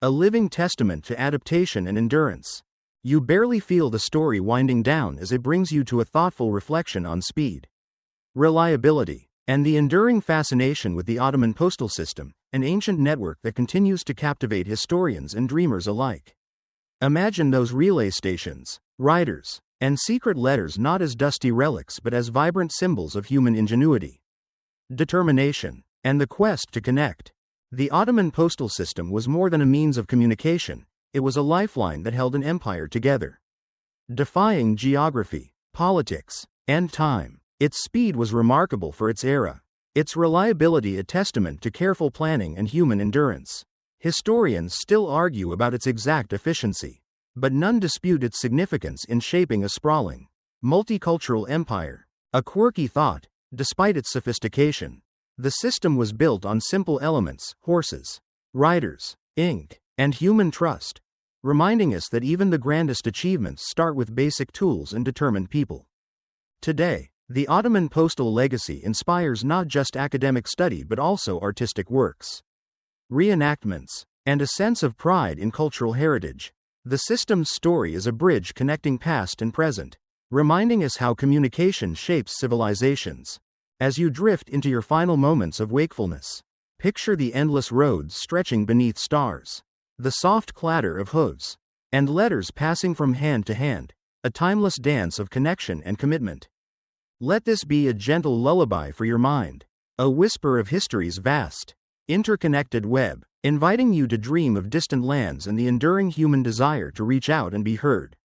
Speaker 1: A living testament to adaptation and endurance. You barely feel the story winding down as it brings you to a thoughtful reflection on speed, reliability, and the enduring fascination with the Ottoman postal system, an ancient network that continues to captivate historians and dreamers alike. Imagine those relay stations, riders, and secret letters not as dusty relics but as vibrant symbols of human ingenuity, determination, and the quest to connect. The Ottoman postal system was more than a means of communication, it was a lifeline that held an empire together. Defying geography, politics, and time, its speed was remarkable for its era. Its reliability a testament to careful planning and human endurance. Historians still argue about its exact efficiency, but none dispute its significance in shaping a sprawling, multicultural empire. A quirky thought, despite its sophistication, the system was built on simple elements: horses, riders, ink, and human trust, reminding us that even the grandest achievements start with basic tools and determined people. Today, the Ottoman postal legacy inspires not just academic study but also artistic works, reenactments, and a sense of pride in cultural heritage. The system's story is a bridge connecting past and present, reminding us how communication shapes civilizations. As you drift into your final moments of wakefulness, picture the endless roads stretching beneath stars, the soft clatter of hooves, and letters passing from hand to hand, a timeless dance of connection and commitment. Let this be a gentle lullaby for your mind, a whisper of history's vast, interconnected web, inviting you to dream of distant lands and the enduring human desire to reach out and be heard.